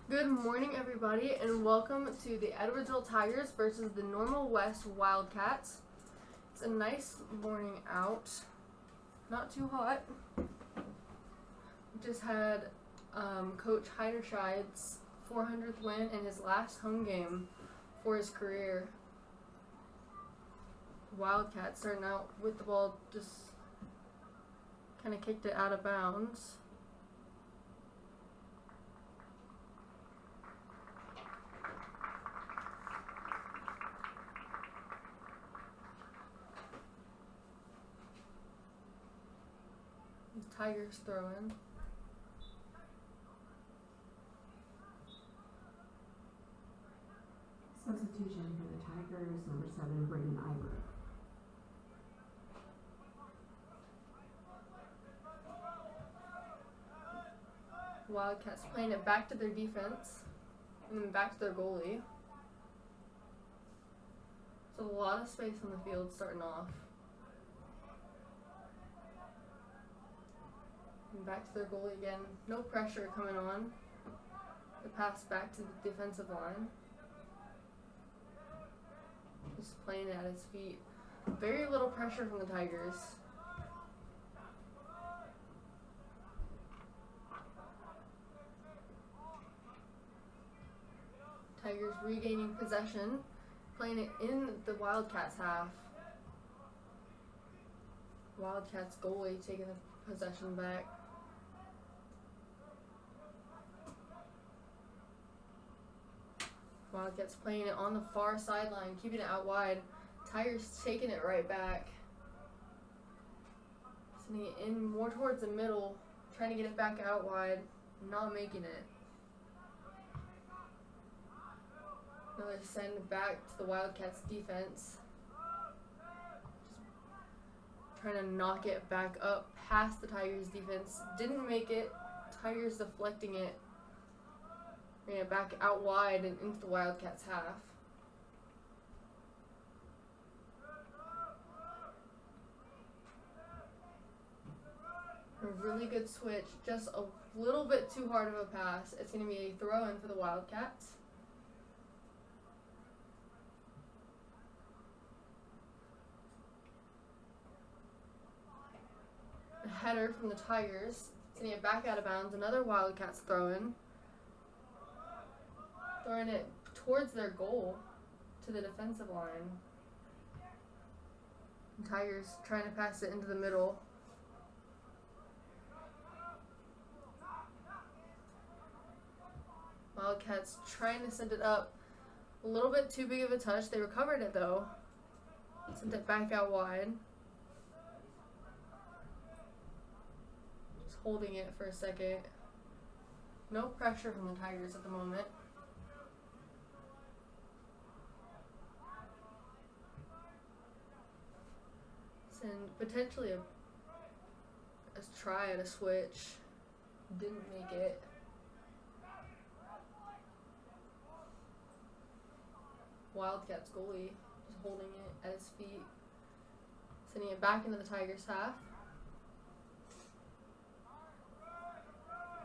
Good morning, everybody, and welcome to the Edwardsville Tigers versus the Normal West Wildcats. It's a nice morning out, not too hot. Just had Coach Heiderscheid's 400th win in his last home game for his career. Wildcats starting out with the ball, just kind of kicked it out of bounds. Tigers throwing. Substitution for the Tigers, number 7, Braden Ibert. Wildcats playing it back to their defense and then back to their goalie. So a lot of space on the field starting off. And back to their goalie again. No pressure coming on. The pass back to the defensive line. Just playing it at his feet. Very little pressure from the Tigers. Tigers regaining possession, playing it in the Wildcats half. Wildcats goalie taking the possession back. Wildcats playing it on the far sideline, keeping it out wide. Tigers taking it right back. Sending it in more towards the middle, trying to get it back out wide, not making it. Another send back to the Wildcats defense. Just trying to knock it back up past the Tigers defense. Didn't make it. Tigers deflecting it. Bring it back out wide and into the Wildcats half. A really good switch. Just a little bit too hard of a pass. It's going to be a throw-in for the Wildcats. A header from the Tigers. Sending it back out of bounds. Another Wildcats throw-in. Throwing it towards their goal to the defensive line. And Tigers trying to pass it into the middle. Wildcats trying to send it up. A little bit too big of a touch. They recovered it though. Sent it back out wide. Just holding it for a second. No pressure from the Tigers at the moment. And potentially a try at a switch. Didn't make it. Wildcats goalie just holding it at his feet. Sending it back into the Tigers half.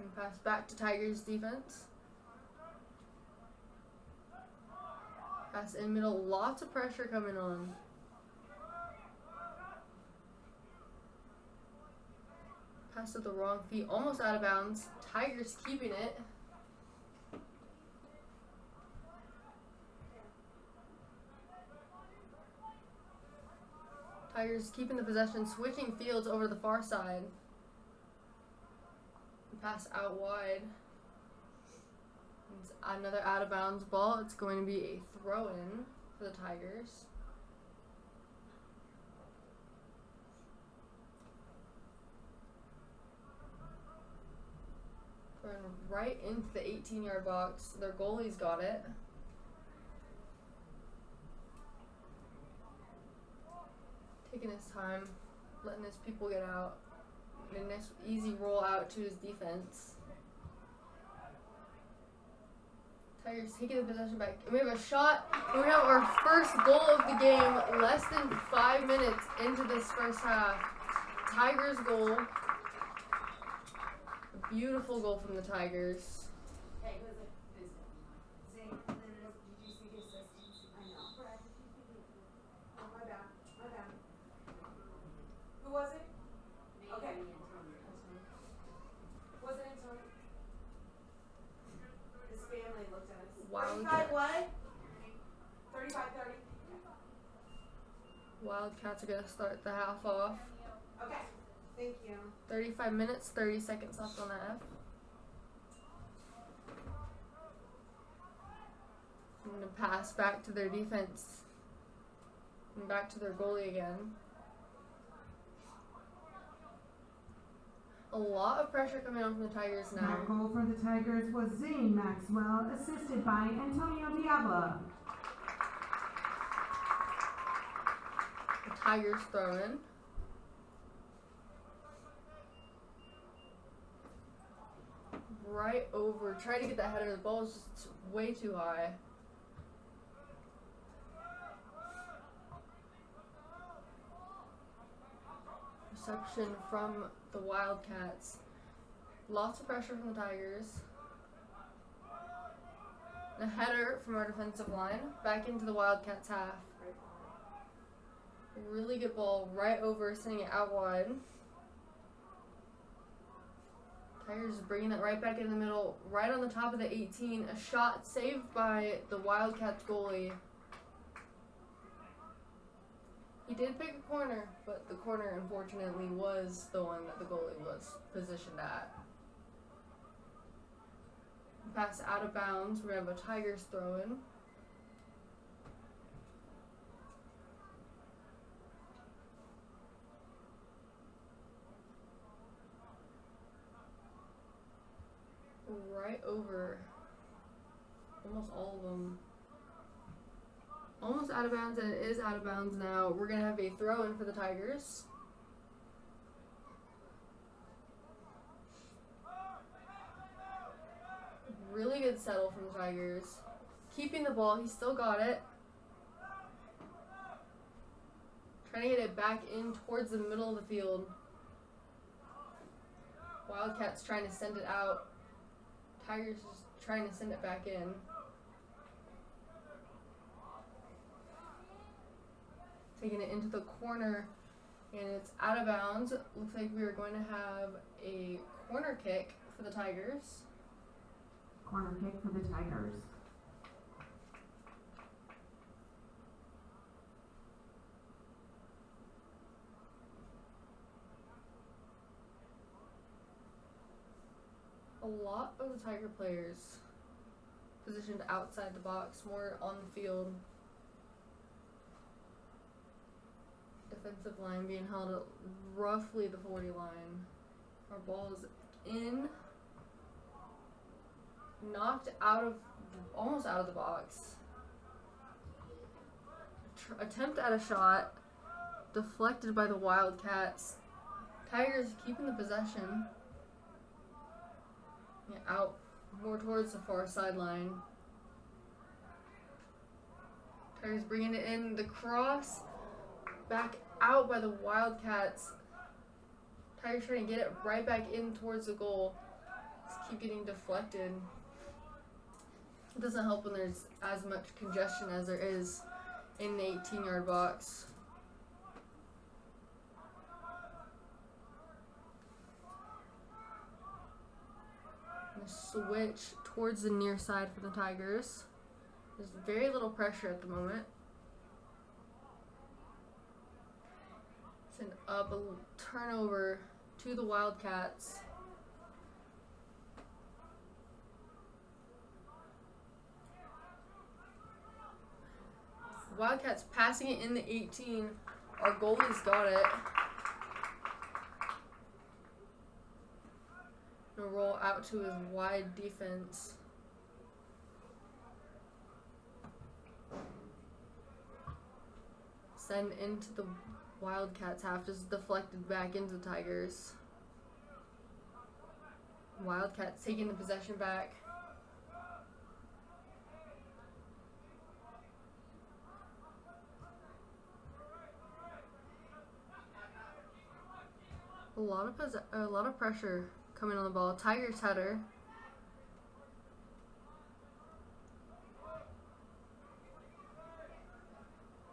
And pass back to Tigers defense. Pass in middle. Lots of pressure coming on. Pass at the wrong feet, almost out of bounds. Tigers keeping it. Tigers keeping the possession, switching fields over the far side. Pass out wide. It's another out of bounds ball. It's going to be a throw-in for the Tigers. Right into the 18-yard box. Their goalie's got it. Taking his time, letting his people get out. A nice easy roll out to his defense. Tigers taking the possession back. And we have a shot. And we have our first goal of the game less than 5 minutes into this first half. Tigers goal. Beautiful goal from the Tigers. Wildcats are gonna start the half off. Okay, thank you. 35 minutes, 30 seconds left on the F. I'm gonna pass back to their defense and back to their goalie again. A lot of pressure coming on from the Tigers now. That goal for the Tigers was Zane Maxwell, assisted by Antonio Diablo. The Tigers throw in. Right over. Try to get that header. The ball is just way too high. Reception from the Wildcats. Lots of pressure from the Tigers. A header from our defensive line back into the Wildcats half. Really good ball right over, sending it out wide. Tigers bringing it right back in the middle, right on the top of the 18. A shot saved by the Wildcats goalie. He did pick a corner, but the corner unfortunately was the one that the goalie was positioned at. Pass out of bounds. We have a Tigers throw in. Right over almost all of them. Almost out of bounds, and it is out of bounds now. We're going to have a throw in for the Tigers. Really good settle from the Tigers. Keeping the ball, he still got it. Trying to get it back in towards the middle of the field. Wildcats trying to send it out. Tigers just trying to send it back in. Taking it into the corner, and it's out of bounds. Looks like we are going to have a corner kick for the Tigers. Corner kick for the Tigers. A lot of the Tiger players positioned outside the box, more on the field. Defensive line being held at roughly the 40 line. Our ball is in. Knocked out of, almost out of the box. Attempt at a shot. Deflected by the Wildcats. Tigers keeping the possession. Yeah, out more towards the far sideline. Tigers bringing it in. The cross back out by the Wildcats. Tigers trying to get it right back in towards the goal. Just keep getting deflected. It doesn't help when there's as much congestion as there is in the 18-yard box. Switch towards the near side for the Tigers. There's very little pressure at the moment. Send up a turnover to the Wildcats. Wildcats passing it in the 18. Our goalie's got it. Gonna roll out to his wide defense. Send into the Wildcats half, just deflected back into the Tigers. Wildcats taking the possession back. A lot of pressure coming on the ball. Tigers header.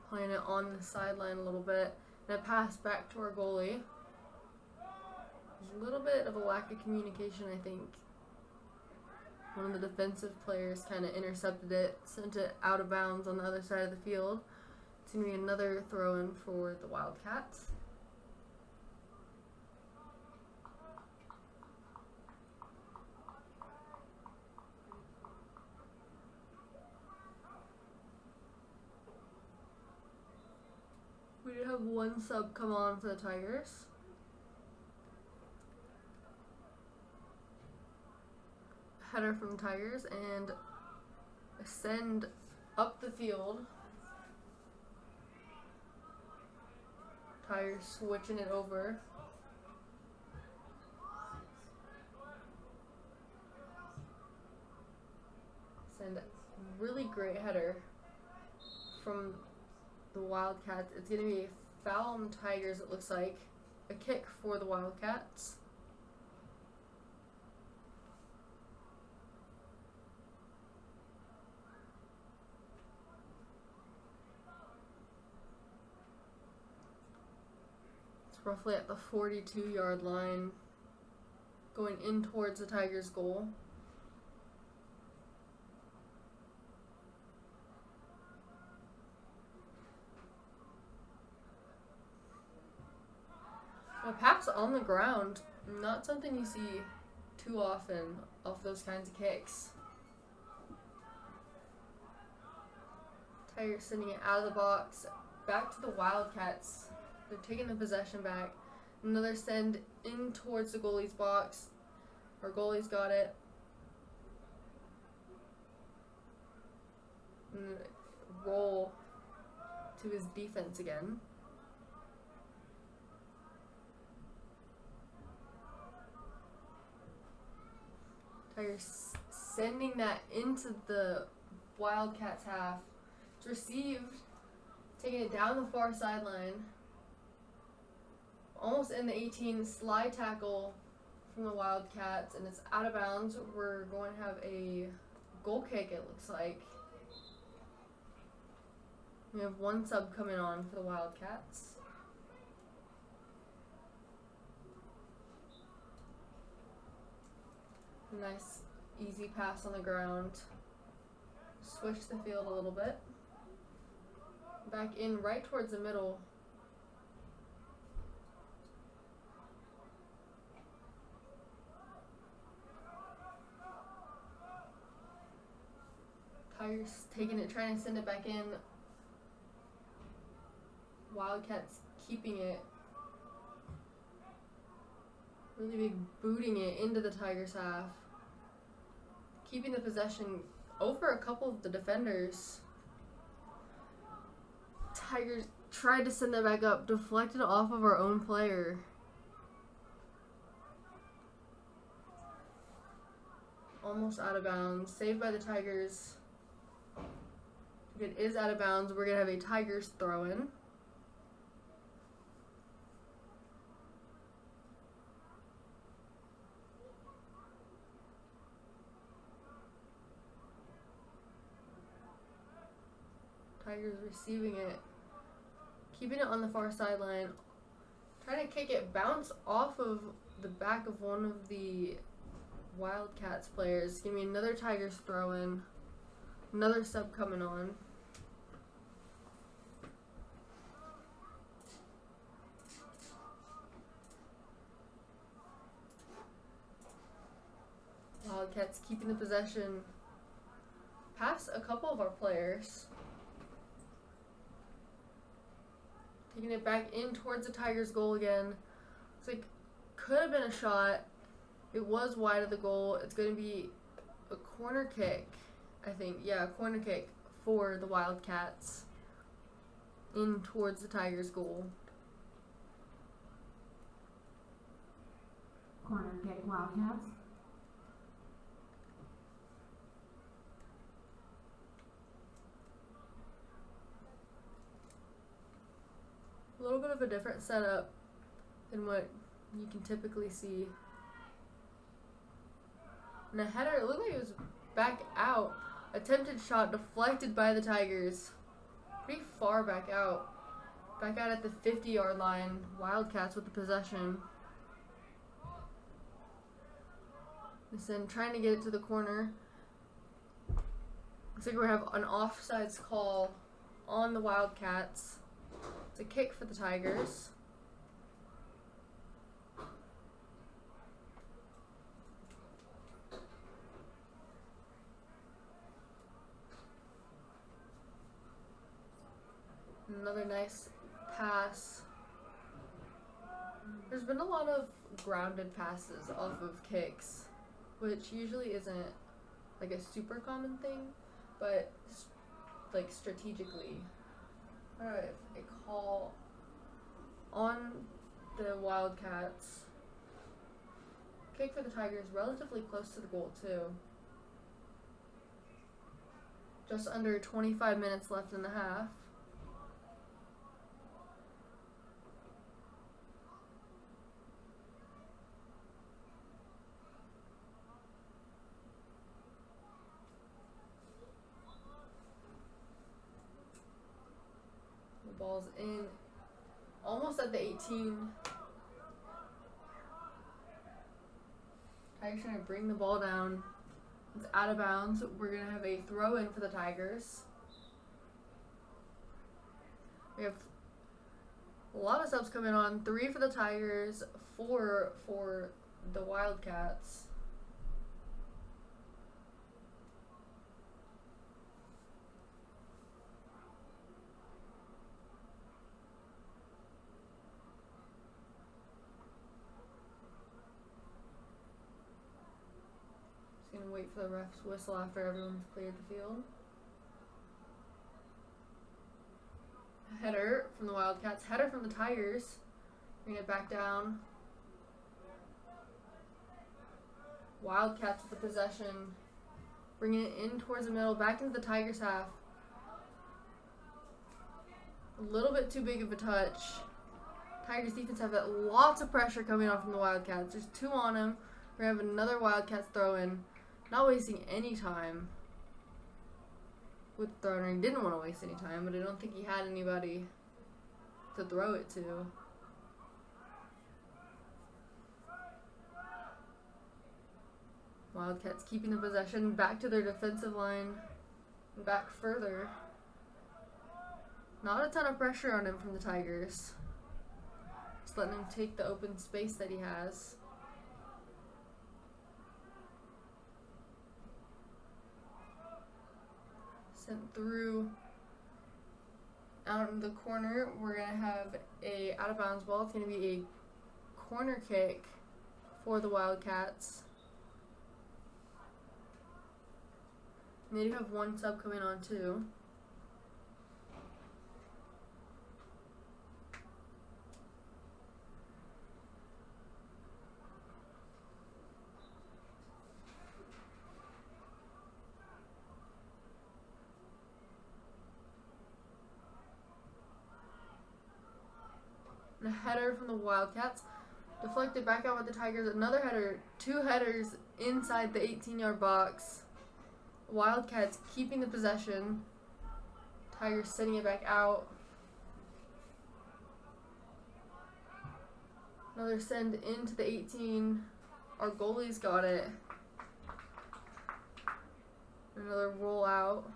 Playing it on the sideline a little bit. And a pass back to our goalie. There's a little bit of a lack of communication, I think. One of the defensive players kind of intercepted it, sent it out of bounds on the other side of the field. It's going to be another throw in for the Wildcats. We did have one sub come on for the Tigers. Header from Tigers and send up the field. Tigers switching it over. Send really great header from the Wildcats. It's going to be a foul on the Tigers, it looks like. A kick for the Wildcats. It's roughly at the 42-yard line, going in towards the Tigers' goal. A pass on the ground, not something you see too often off those kinds of kicks. Tigers sending it out of the box, back to the Wildcats. They're taking the possession back. Another send in towards the goalie's box. Our goalie's got it. And roll to his defense again. Tigers sending that into the Wildcats half. It's received, taking it down the far sideline. Almost in the 18, slide tackle from the Wildcats, and it's out of bounds. We're going to have a goal kick, it looks like. We have one sub coming on for the Wildcats. Nice, easy pass on the ground. Switch the field a little bit. Back in right towards the middle. Tigers taking it, trying to send it back in. Wildcats keeping it. Really big booting it into the Tigers half. Keeping the possession over a couple of the defenders. Tigers tried to send that back up, deflected off of our own player. Almost out of bounds. Saved by the Tigers. It is out of bounds. We're going to have a Tigers throw-in. Tigers receiving it. Keeping it on the far sideline. Trying to kick it. Bounce off of the back of one of the Wildcats players. Give me another Tigers throw-in. Another sub coming on. Wildcats keeping the possession past a couple of our players. Taking it back in towards the Tigers' goal again. It's like, could have been a shot. It was wide of the goal. It's going to be a corner kick, I think. Yeah, a corner kick for the Wildcats in towards the Tigers' goal. Corner kick, Wildcats. A little bit of a different setup than what you can typically see. And a header, it looked like it was back out. Attempted shot deflected by the Tigers. Pretty far back out. Back out at the 50-yard line. Wildcats with the possession. Listen, trying to get it to the corner. Looks like we have an offsides call on the Wildcats. It's a kick for the Tigers. Another nice pass. There's been a lot of grounded passes off of kicks, which usually isn't like a super common thing, but like strategically. Alright, a call on the Wildcats. Kick for the Tigers, relatively close to the goal too. Just under 25 minutes left in the half. Ball's in, almost at the 18. Tigers trying to bring the ball down. It's out of bounds. We're going to have a throw in for the Tigers. We have a lot of subs coming on. 3 for the Tigers, 4 for the Wildcats. Gonna wait for the ref's whistle after everyone's cleared the field. Header from the Wildcats. Header from the Tigers. Bring it back down. Wildcats with the possession. Bringing it in towards the middle. Back into the Tigers half. A little bit too big of a touch. Tigers defense have lots of pressure coming on from the Wildcats. There's 2 on them. We're going to have another Wildcats throw in. Not wasting any time with the thrower. He didn't want to waste any time, but I don't think he had anybody to throw it to. Wildcats keeping the possession, back to their defensive line, back further. Not a ton of pressure on him from the Tigers. Just letting him take the open space that he has. Sent through out in the corner. We're going to have a out of bounds ball. It's going to be a corner kick for the Wildcats. And they do have 1 sub coming on too. And a header from the Wildcats. Deflected back out with the Tigers. Another header. 2 headers inside the 18-yard box. Wildcats keeping the possession. Tigers sending it back out. Another send into the 18. Our goalie's got it. Another roll out.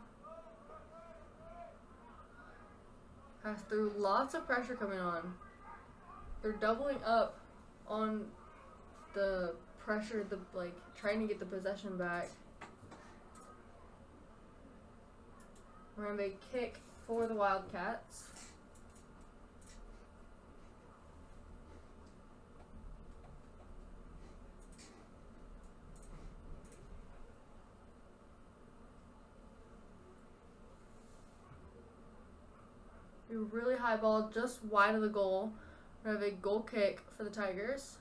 Pass through. Lots of pressure coming on. They're doubling up on the pressure, trying to get the possession back. We're going to have a kick for the Wildcats. A really high ball, just wide of the goal. We have a goal kick for the Tigers.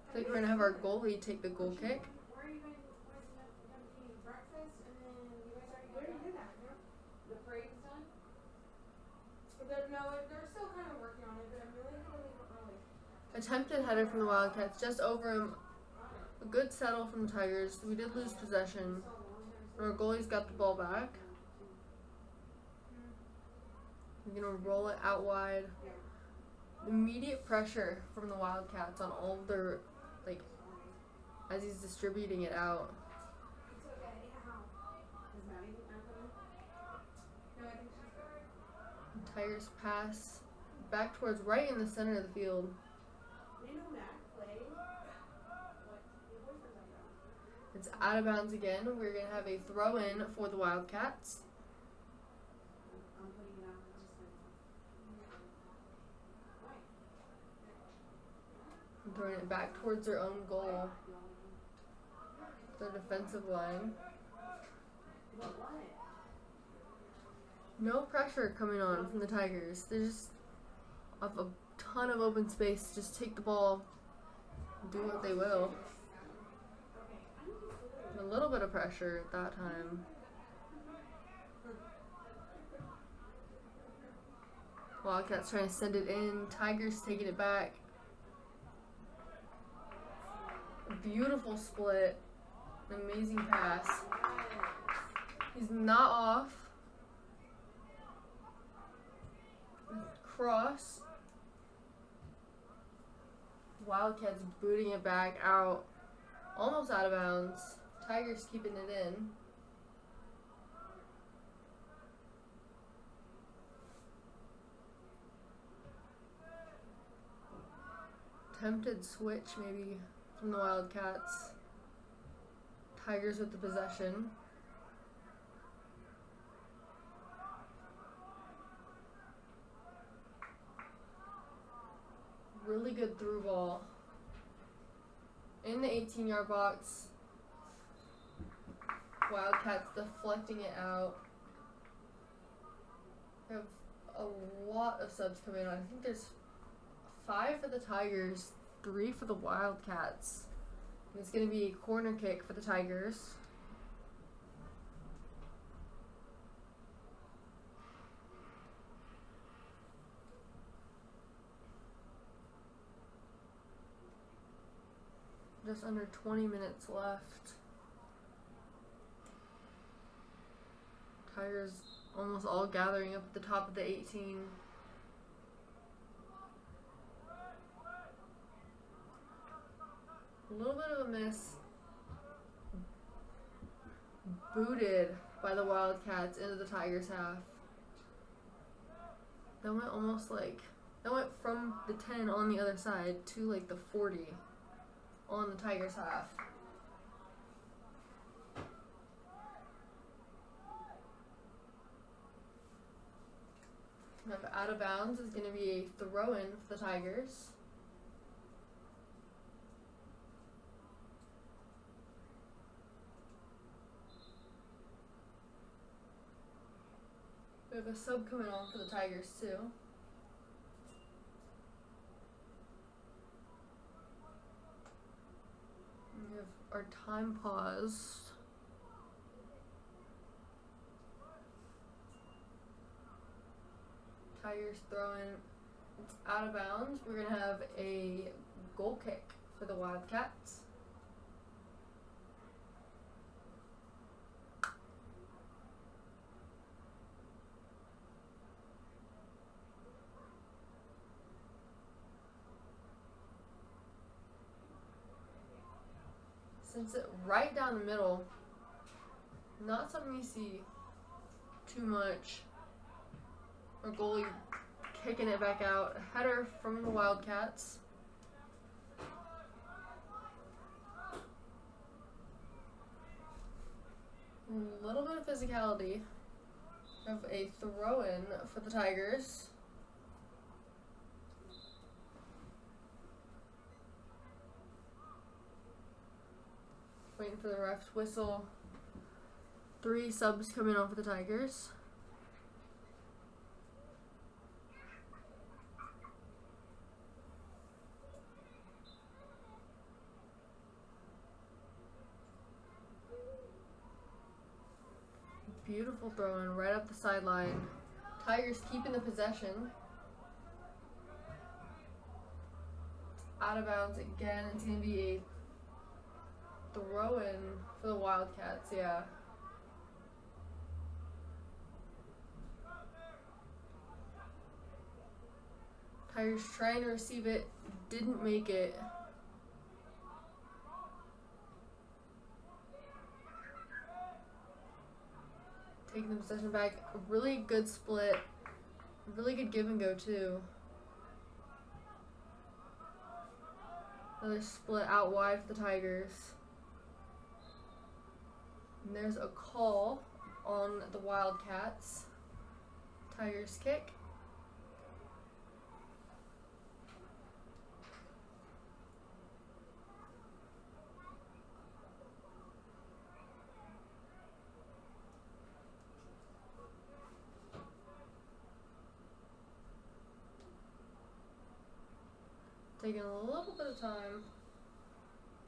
I think we're going to have our goalie take the goal kick. Where are you going to eat breakfast and then you guys already did that? The parade's done? No, they're still kind of working on it, but I'm really going to leave it early. Attempted header from the Wildcats, just over him. A good settle from the Tigers. We did lose possession. Our goalie's got the ball back. We're going to roll it out wide. immediate pressure from the Wildcats on all of their, like, as he's distributing it out. It's okay. Is Maddie not coming? No, I think she's good. Tigers pass back towards right in the center of the field. You know Mac play? What? Your boyfriend's on ground. It's out of bounds again. We're going to have a throw in for the Wildcats. I'm putting it out. Just Throwing it back towards their own goal. Their defensive line. No pressure coming on from the Tigers. They just have a ton of open space. Just take the ball, do what they will. And a little bit of pressure at that time. Wildcats trying to send it in. Tigers taking it back. A beautiful split. An amazing pass. He's not off. Cross. Wildcats booting it back out. Almost out of bounds. Tigers keeping it in. Attempted switch maybe from the Wildcats. Tigers with the possession. Really good through ball. In the 18-yard box. Wildcats deflecting it out. We have a lot of subs coming on. I think there's 5 for the Tigers, 3 for the Wildcats. And it's going to be a corner kick for the Tigers. Just under 20 minutes left. Tigers almost all gathering up at the top of the 18. A little bit of a miss. Booted by the Wildcats into the Tigers half. That went almost like, that went from the 10 on the other side to like the 40 on the Tigers half. Now out of bounds is going to be a throw-in for the Tigers. We have a sub coming on for the Tigers too. We have our time paused. Tigers throwing, it's out of bounds. We're going to have a goal kick for the Wildcats. Sends it right down the middle. Not something you see too much. Our goalie kicking it back out. A header from the Wildcats. A little bit of physicality. We have a throw-in for the Tigers. Waiting for the ref's whistle. 3 subs coming on for the Tigers. Beautiful throw-in right up the sideline. Tigers keeping the possession. It's out of bounds again. It's going to be a throw-in for the Wildcats, yeah. Tigers trying to receive it, didn't make it. Taking the possession back. A really good split. Really good give and go too. Another split out wide for the Tigers. And there's a call on the Wildcats. Tigers kick. Taking a little bit of time,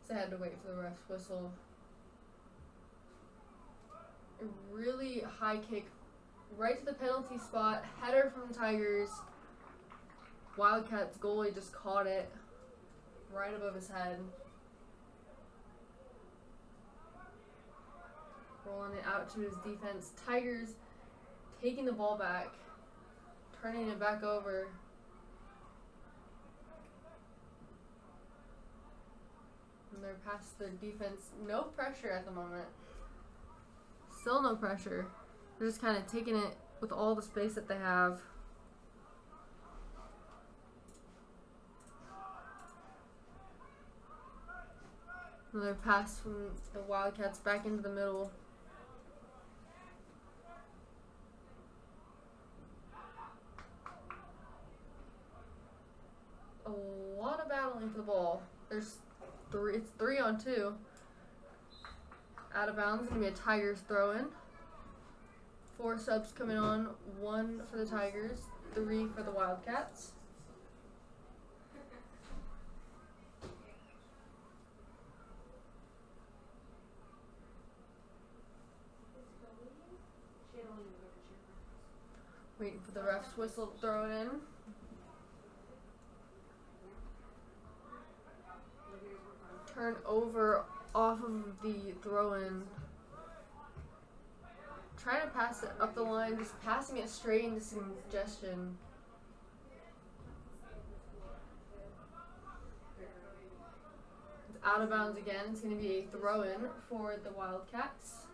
so I had to wait for the ref's whistle. A really high kick right to the penalty spot. Header from the Tigers. Wildcats goalie just caught it right above his head. Rolling it out to his defense. Tigers taking the ball back, turning it back over. And they're past their defense. No pressure at the moment. Still no pressure. They're just kind of taking it with all the space that they have. Another pass from the Wildcats back into the middle. A lot of battling for the ball. It's 3-on-2. Out of bounds, gonna be a Tigers throw in. 4 subs coming on, 1 for the Tigers, 3 for the Wildcats. Waiting for the ref's whistle to throw it in. Turn over off of the throw-in. Trying to pass it up the line, just passing it straight into congestion. It's out of bounds again. It's going to be a throw-in for the Wildcats.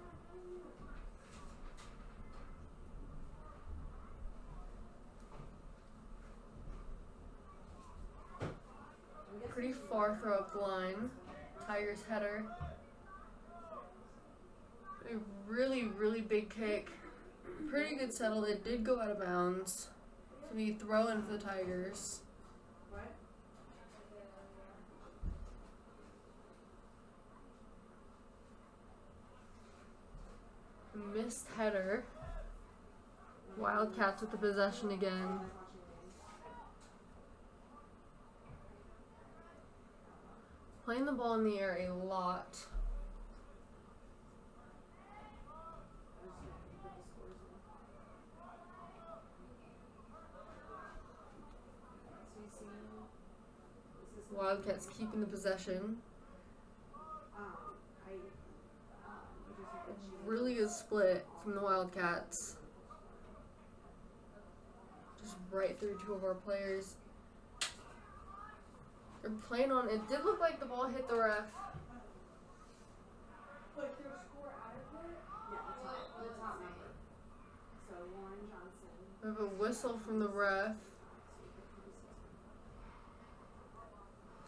Pretty far throw up the line. Tigers header. A really, really big kick. Pretty good settle. It did go out of bounds. So we throw in for the Tigers. Missed header. Wildcats with the possession again. Playing the ball in the air a lot. Wildcats keeping the possession. Really good split from the Wildcats. Just right through 2 of our players. They're playing on. It did look like the ball hit the ref. Like their score adequate? Yeah, the top number. So Lauren Johnson. We have a whistle from the ref.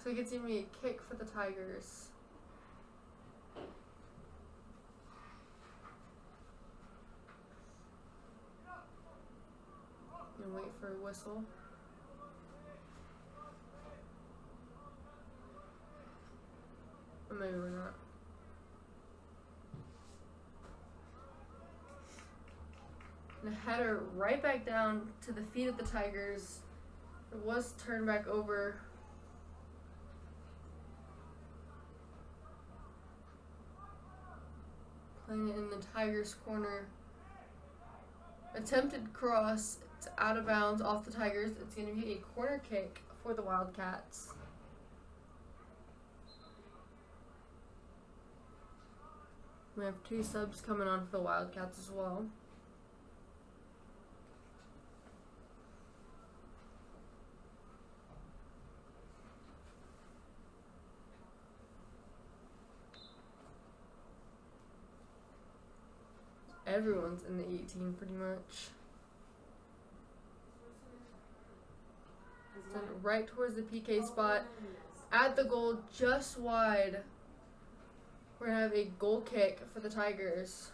So it gets even a kick for the Tigers. And wait for a whistle. Or maybe we're not. And a header right back down to the feet of the Tigers. It was turned back over. Playing it in the Tigers' corner. Attempted cross. It's out of bounds off the Tigers. It's going to be a corner kick for the Wildcats. We have 2 subs coming on for the Wildcats as well. everyone's in the 18 pretty much. Send it right towards the PK spot. At the goal, just wide. We're going to have a goal kick for the Tigers.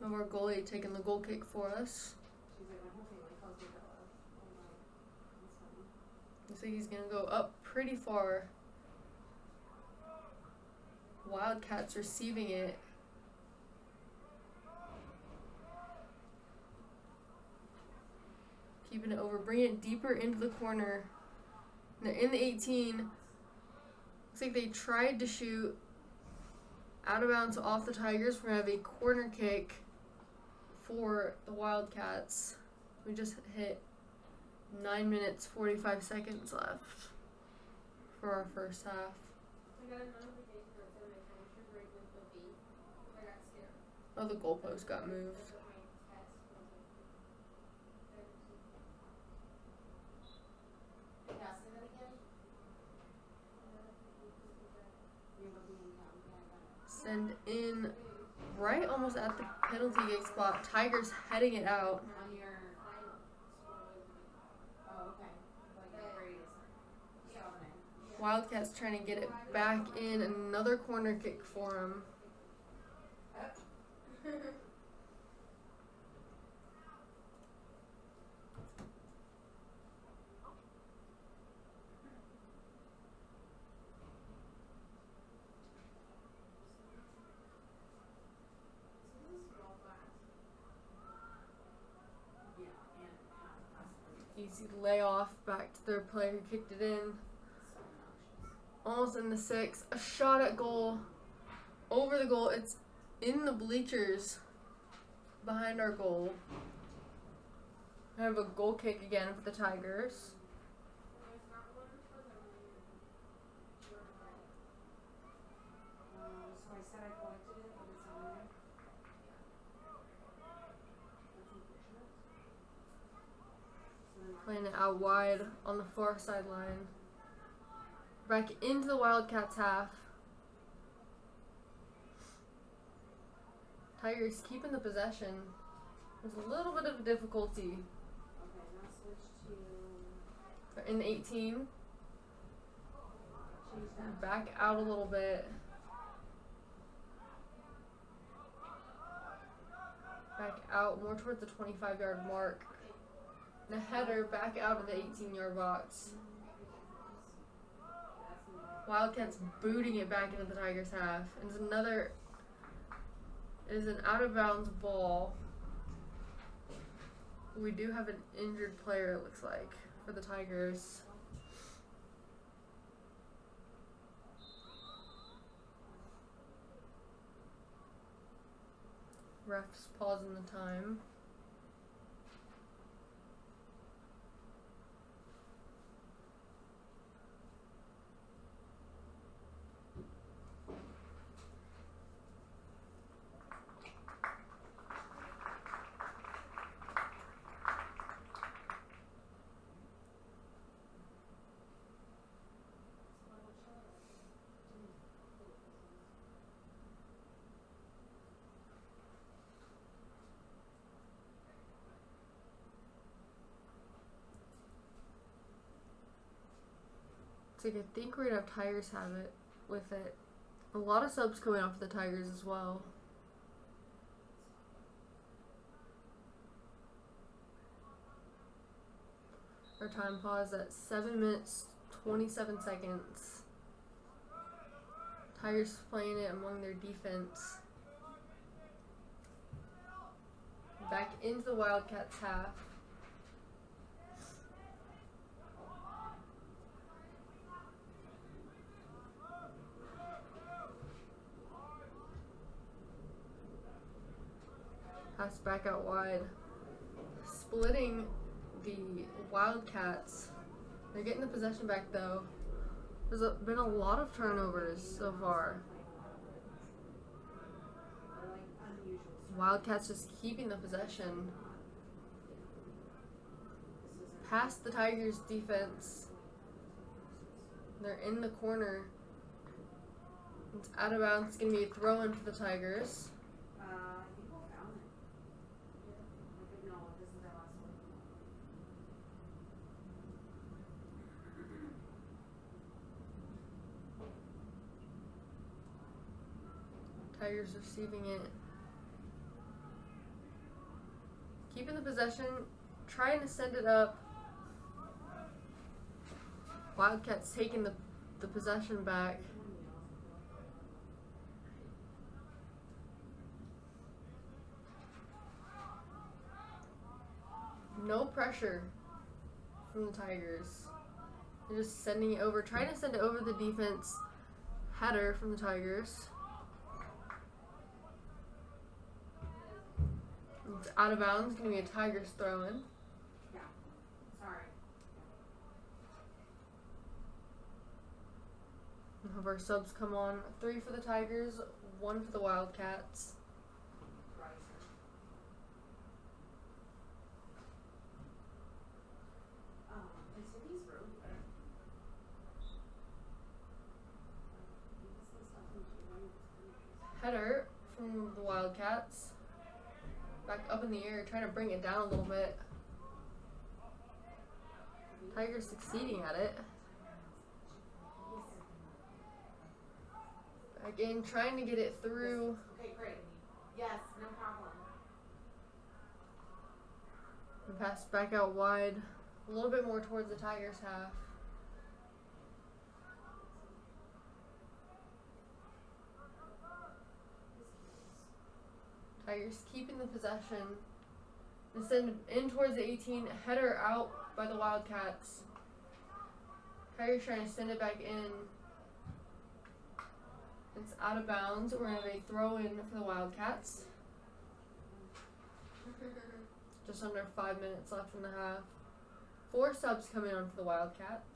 No more goalie taking the goal kick for us. Looks like he's going to go up pretty far. Wildcats receiving it. Keeping it over, bringing it deeper into the corner. And they're in the 18. Looks like they tried to shoot out of bounds off the Tigers. We're going to have a corner kick for the Wildcats. We just hit 9 minutes, 45 seconds left for our first half. I got a notification that said my time should break with the beat. I got scared. Oh, the goalpost got moved. Send in right almost at the penalty kick spot. Tigers heading it out. Wildcats trying to get it back in. Another corner kick for him. Easy layoff back to their player who kicked it in. Almost in the 6. A shot at goal. Over the goal. It's in the bleachers behind our goal. I have a goal kick again for the Tigers. Playing it out wide on the far sideline. Back into the Wildcats half. Tigers keeping the possession. There's a little bit of difficulty. They're in the 18. Back out a little bit. Back out more towards the 25-yard mark. The header back out of the 18-yard box. Wildcats booting it back into the Tigers half. And it's another, it is an out-of-bounds ball. We do have an injured player, it looks like, for the Tigers. Refs pausing the time. I think we're gonna have Tigers have it with it. A lot of subs coming off the Tigers as well. Our time pause at 7 minutes 27 seconds. Tigers playing it among their defense. Back into the Wildcats half. Pass back out wide. Splitting the Wildcats. They're getting the possession back though. There's been a lot of turnovers so far. Wildcats just keeping the possession. past the Tigers defense. They're in the corner. It's out of bounds. It's going to be a throw in for the Tigers. I think we'll found it. No, this is our last one. Tigers receiving it. Keeping the possession. Trying to send it up. Wildcats taking the possession back. No pressure from the Tigers. They're just sending it over, trying to send it over the defense. Header from the Tigers. It's out of bounds. Going to be a Tigers throw in. Yeah. Sorry. We'll have our subs come on. 3 for the Tigers, 1 for the Wildcats. Header from the Wildcats. Back up in the air, trying to bring it down a little bit. Tigers succeeding at it. Again, trying to get it through. Okay, great. Yes, no problem. And pass back out wide. A little bit more towards the Tigers half. Tigers keeping the possession. They send in towards the 18. Header out by the Wildcats. Tigers trying to send it back in. It's out of bounds. We're going to have a throw in for the Wildcats. Just under 5 minutes left in the half. 4 subs coming on for the Wildcats.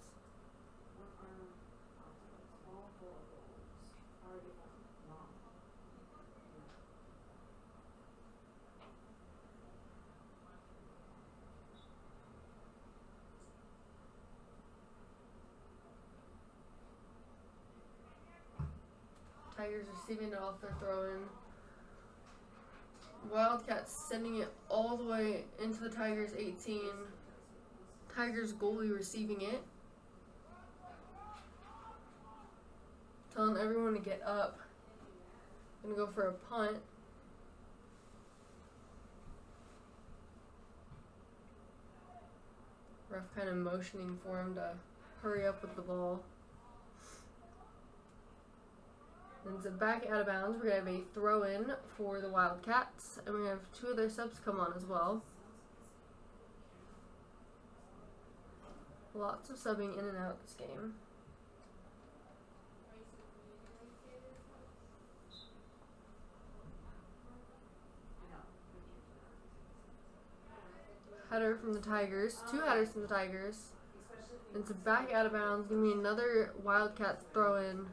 Tigers receiving it off their throw-in. Wildcats sending it all the way into the Tigers 18. Tigers goalie receiving it. Telling everyone to get up. Gonna go for a punt. Ref kind of motioning for him to hurry up with the ball. And so back out of bounds, we're going to have a throw in for the Wildcats. And we're going to have 2 of their subs come on as well. Lots of subbing in and out this game. Header from the Tigers. 2 headers from the Tigers. And it's back out of bounds. Going to be another Wildcats throw in.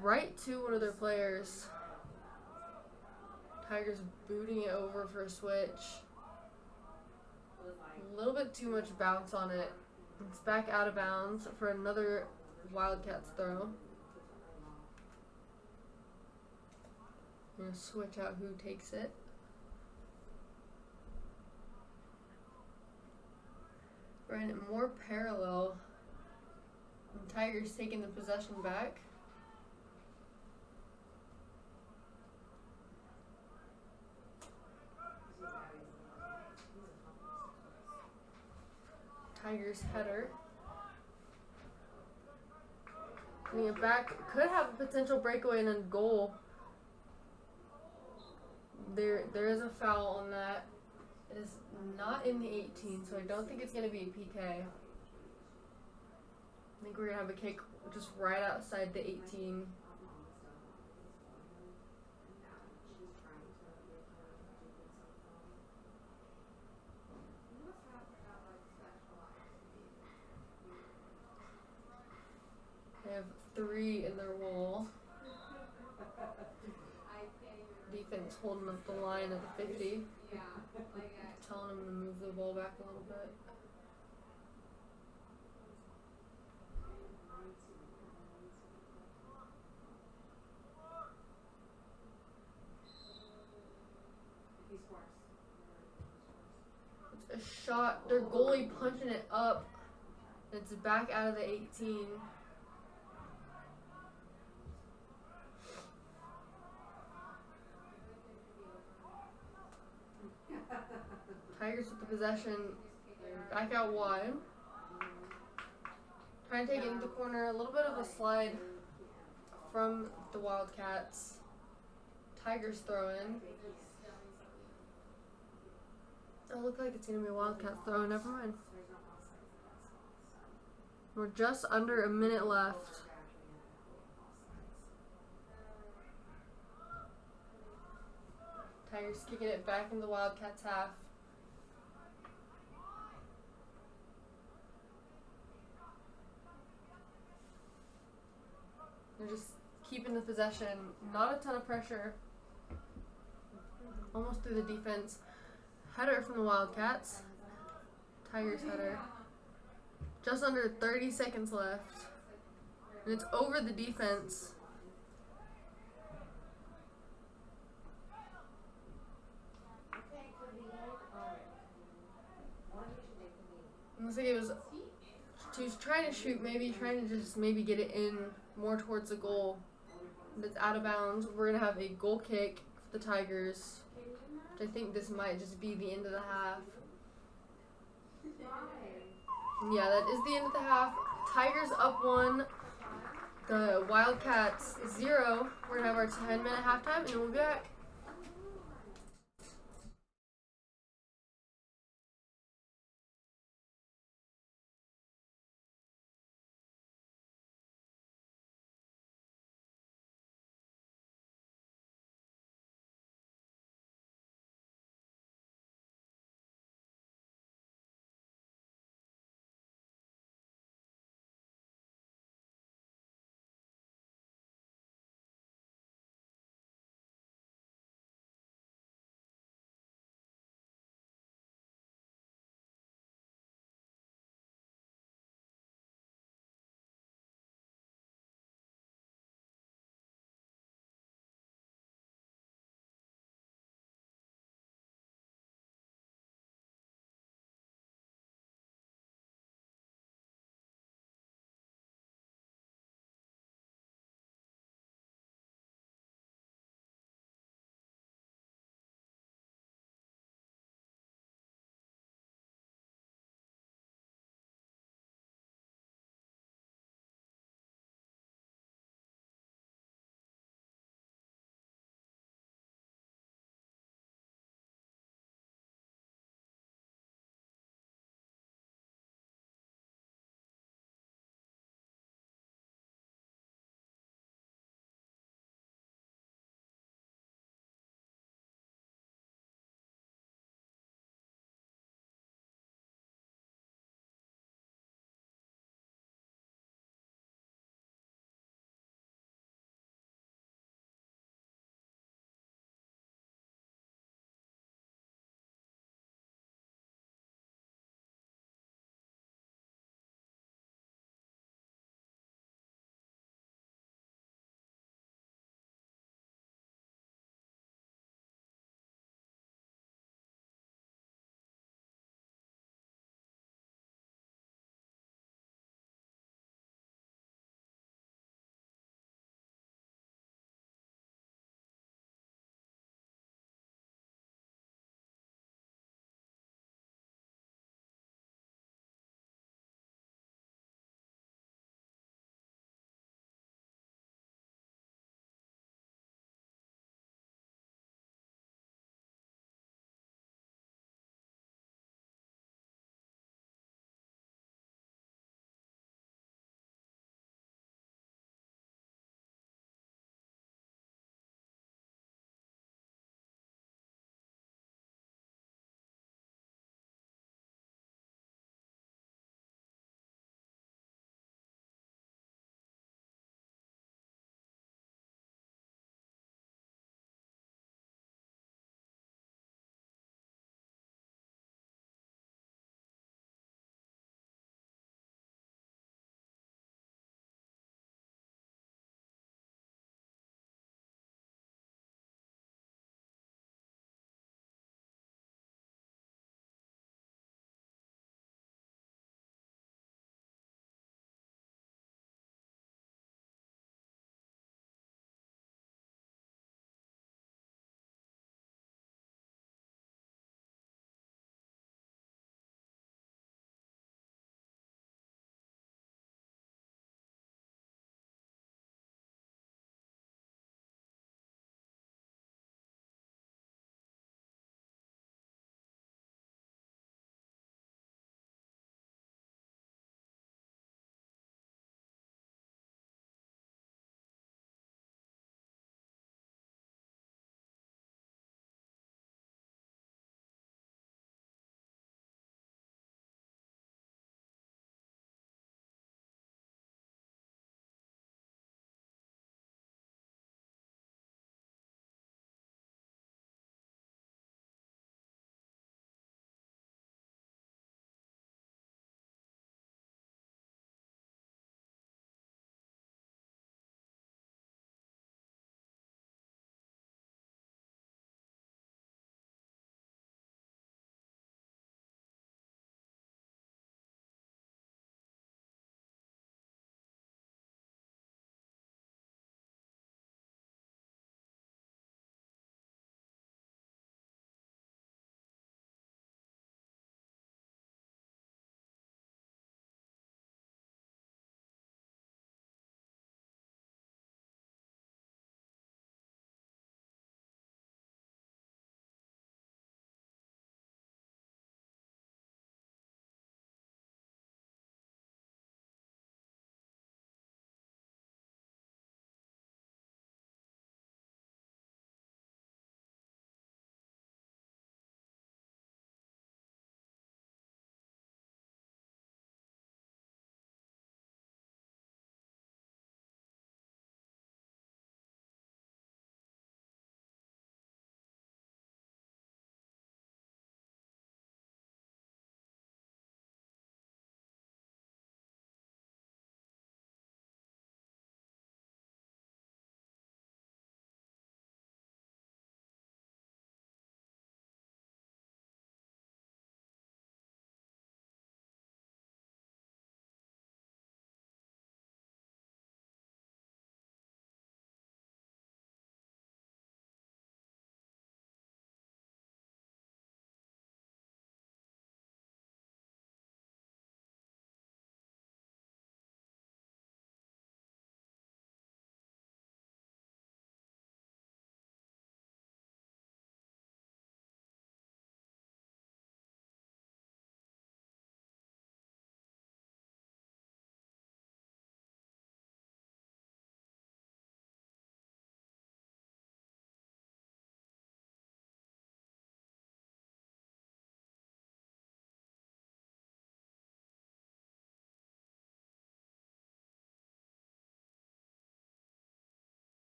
Right to one of their players. Tigers booting it over for a switch. A little bit too much bounce on it. It's back out of bounds for another Wildcats throw. I'm going to switch out who takes it. Running it more parallel. And Tigers taking the possession back. Tigers header. Bring it back. Could have a potential breakaway and then goal. There is a foul on that. It is not in the 18, so I don't think it's going to be a PK. I think we're going to have a kick just right outside the 18. They have 3 in their wall. Defense holding up the line at the 50. Telling them to move the ball back a little bit. a shot. Their goalie punching it up. It's back out of the 18. Tigers with the possession. Back out wide. Trying to take it into the corner. A little bit of a slide from the Wildcats. Tigers throw in. Oh, look like it's going to be a Wildcats throw. Never mind. We're just under a minute left. Tigers kicking it back in the Wildcats half. They're just keeping the possession. Not a ton of pressure. Almost through the defense. Header from the Wildcats. Tigers header. Just under 30 seconds left. And it's over the defense. It looks like it was, she was trying to shoot, trying to just get it in more towards the goal. But it's out of bounds. We're going to have a goal kick for the Tigers. Which I think this might just be the end of the half. Yeah, that is the end of the half. Tigers up 1. The Wildcats 0. We're going to have our 10-minute halftime and then we'll be back.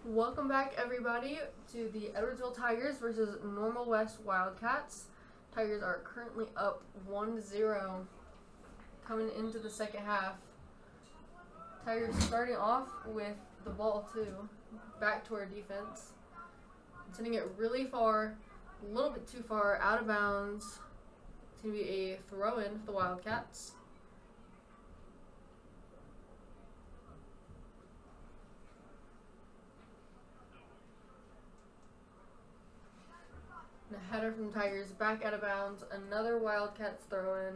Welcome back, everybody, to the Edwardsville Tigers versus Normal West Wildcats. Tigers are currently up 1-0 coming into the second half. Tigers starting off with the ball, too, back to our defense. Sending it really far, a little bit too far, out of bounds. It's going to be a throw-in for the Wildcats. And a header from the Tigers, back out of bounds. Another Wildcats throw-in.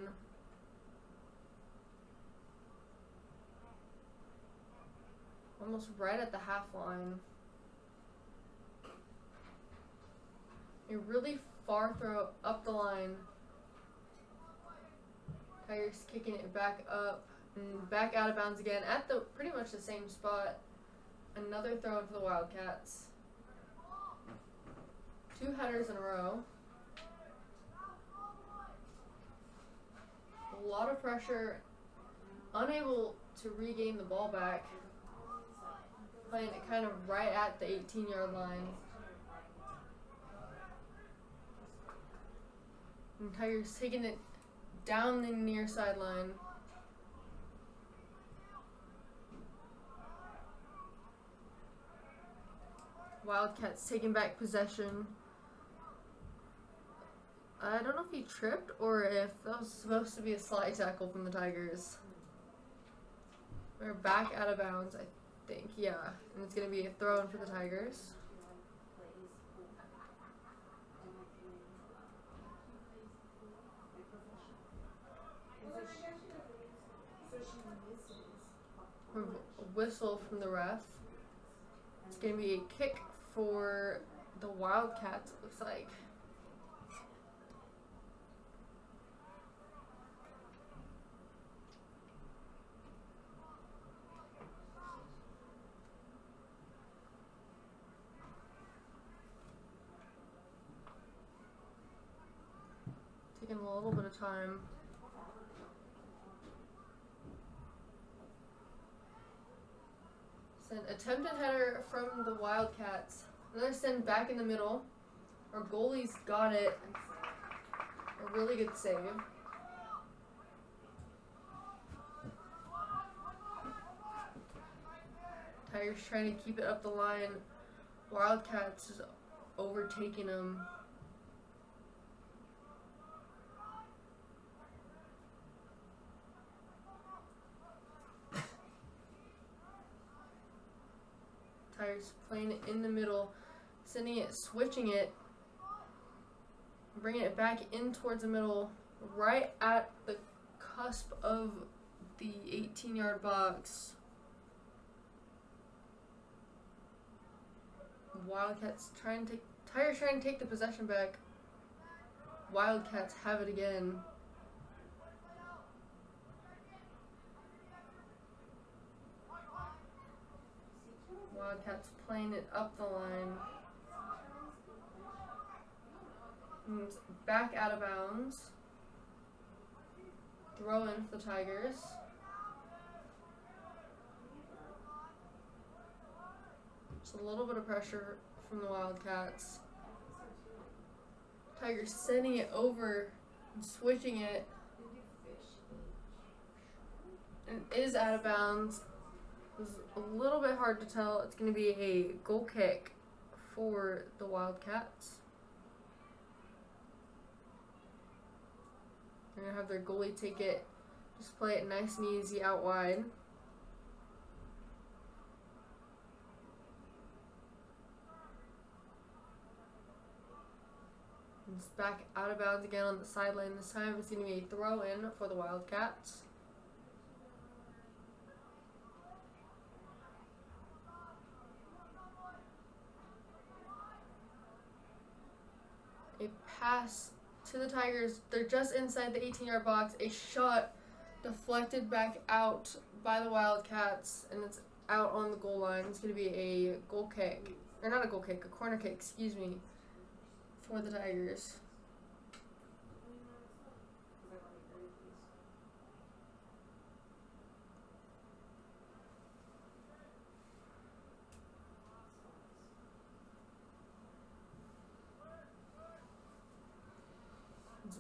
Almost right at the half line. A really far throw up the line. Tigers kicking it back up and back out of bounds again at the pretty much the same spot. Another throw in for the Wildcats. 2 headers in a row. A lot of pressure. Unable to regain the ball back. Playing it kind of right at the 18-yard line. And Tigers taking it down the near sideline. Wildcats taking back possession. I don't know if he tripped or if that was supposed to be a slide tackle from the Tigers. We're back out of bounds, I think, yeah. And it's going to be a throw-in for the Tigers. A whistle from the ref. It's going to be a kick for the Wildcats, it looks like. Taking a little bit of time. Send attempted header from the Wildcats. Another send back in the middle. Our goalie's got it. A really good save. Tigers trying to keep it up the line. Wildcats is overtaking them. Tigers playing it in the middle, sending it, switching it, bringing it back in towards the middle, right at the cusp of the 18-yard box. Wildcats Tigers trying to take the possession back. Wildcats have it again. Wildcats playing it up the line. And back out of bounds. Throw in for the Tigers. Just a little bit of pressure from the Wildcats. Tigers sending it over and switching it. And it is out of bounds. It was a little bit hard to tell. It's going to be a goal kick for the Wildcats. They're going to have their goalie take it, just play it nice and easy out wide. And it's back out of bounds again on the sideline. This time it's going to be a throw-in for the Wildcats. A pass to the Tigers. They're just inside the 18-yard box. A shot deflected back out by the Wildcats, and it's out on the goal line. It's going to be a goal kick. Or not a goal kick, a corner kick, excuse me, for the Tigers.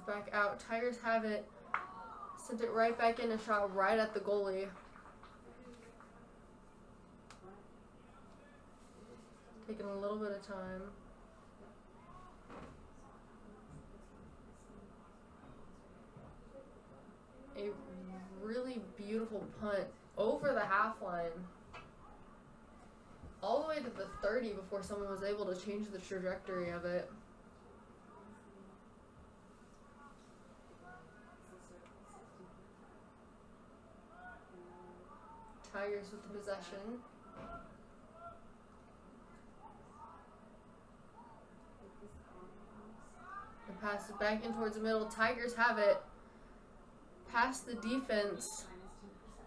it back out. Tigers have it. Sent it right back in, a shot right at the goalie. Taking a little bit of time. A really beautiful punt over the half line. All the way to the 30 before someone was able to change the trajectory of it. Tigers with the possession. And pass it back in towards the middle. Tigers have it. Past the defense.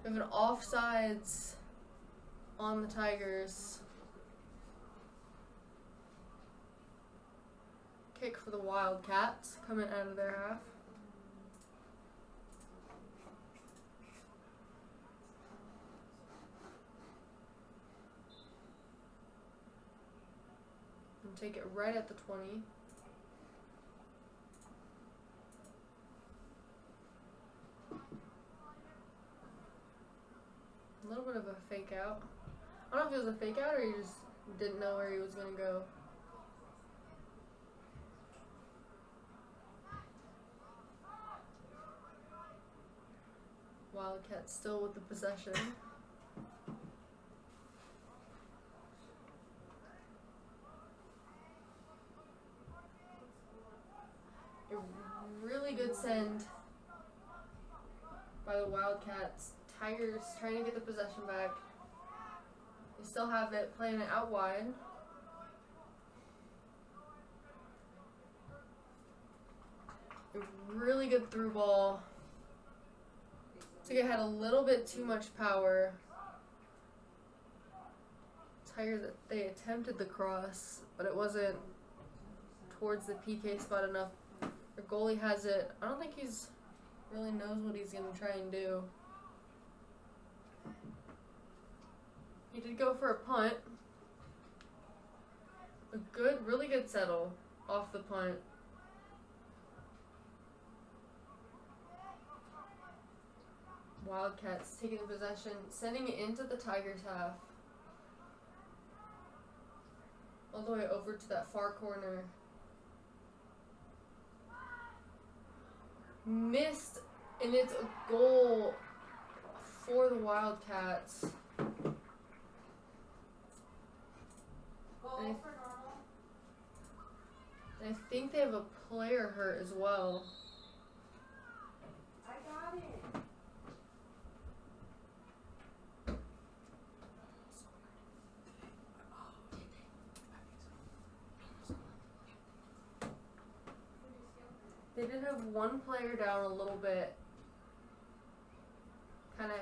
We have an offsides on the Tigers. Kick for the Wildcats coming out of their half. And take it right at the 20. A little bit of a fake out. I don't know if it was a fake out or he just didn't know where he was going to go. Wildcats still with the possession. A really good send by the Wildcats. Tigers trying to get the possession back. They still have it, playing it out wide. A really good through ball. It had a little bit too much power. Tigers, they attempted the cross, but it wasn't towards the PK spot enough. The goalie has it. I don't think he's really knows what he's going to try and do. He did go for a punt. A good, really good settle off the punt. Wildcats taking the possession, sending it into the Tigers' half. All the way over to that far corner. Missed, and it's a goal for the Wildcats. And I think they have a player hurt as well. I got it. They did have one player down a little bit, kind of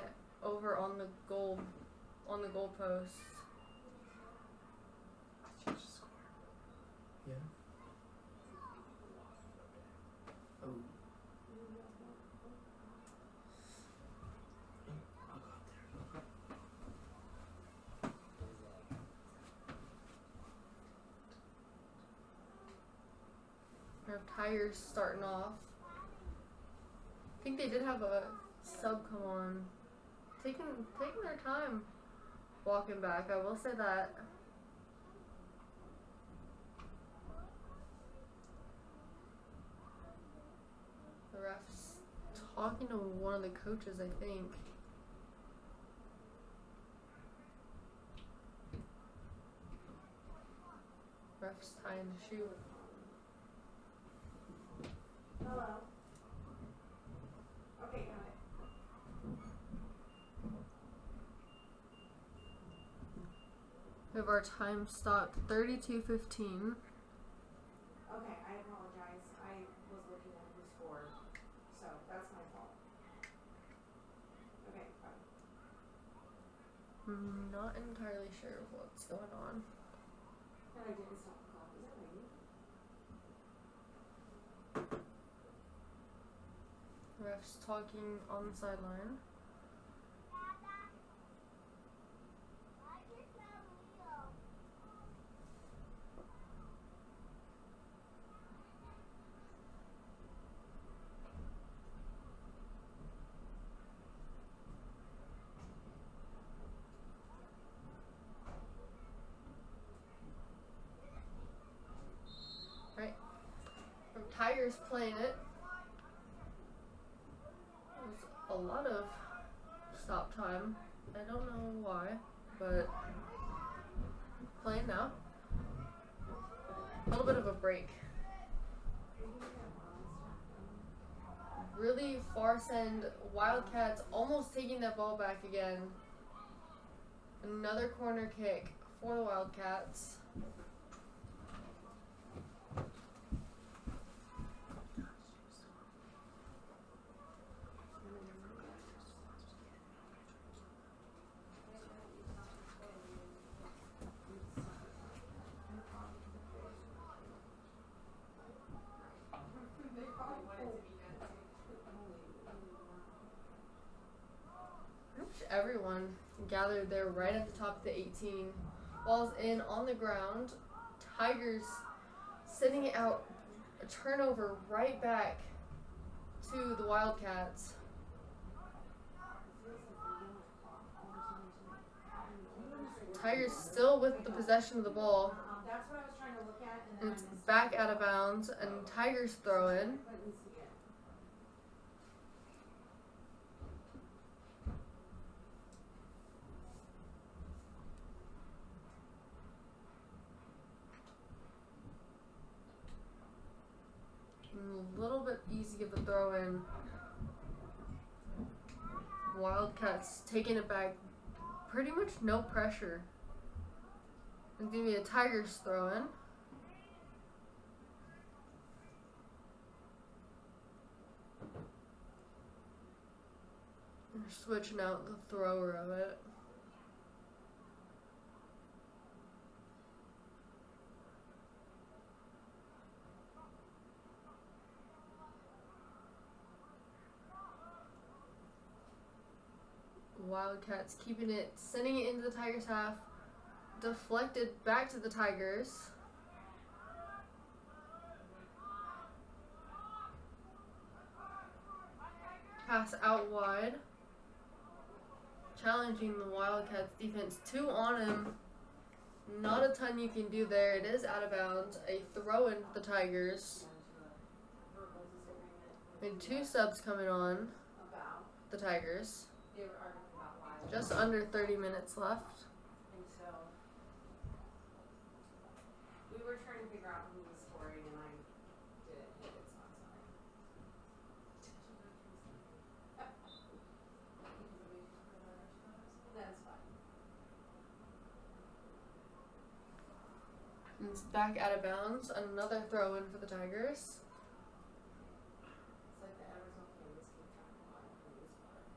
over on the goal post. Yeah. Oh. I'll go up there. We have Tigers starting off. I think they did have a sub come on. Taking their time walking back, I will say that. The ref's talking to one of the coaches, I think. Ref's tying the shoe. Hello. Okay, got it. We have our time stopped 32:15. Okay, I apologize. I was looking at who scored, so that's my fault. Okay, bye. I'm not entirely sure what's going on. And I didn't stop the clock. Is that raining? Ref's talking on the sideline. Tigers playing it. There's a lot of stop time. I don't know why, but playing now. A little bit of a break. Really far send. Wildcats almost taking that ball back again. Another corner kick for the Wildcats. Everyone gathered there right at the top of the 18. Ball's in on the ground. Tigers sending it out. A turnover right back to the Wildcats. Tigers still with the possession of the ball. That's what I was trying to look at. And it's back out of bounds, and Tigers throw in. A little bit easy of a throw in. Wildcats taking it back. Pretty much no pressure. It's going to be a Tigers throw in. They're switching out the thrower of it. Wildcats keeping it, sending it into the Tigers' half. Deflected back to the Tigers. Pass out wide. Challenging the Wildcats defense. 2 on him. Not a ton you can do there. It is out of bounds. A throw in for the Tigers. And 2 subs coming on the Tigers. Just under 30 minutes left. And so we were trying to figure out who was scoring, and I didn't hit it, so I'm sorry. That's fine. And it's back out of bounds. Another throw in for the Tigers. It's like the Edwardsville fans keep track of a lot of who was scoring,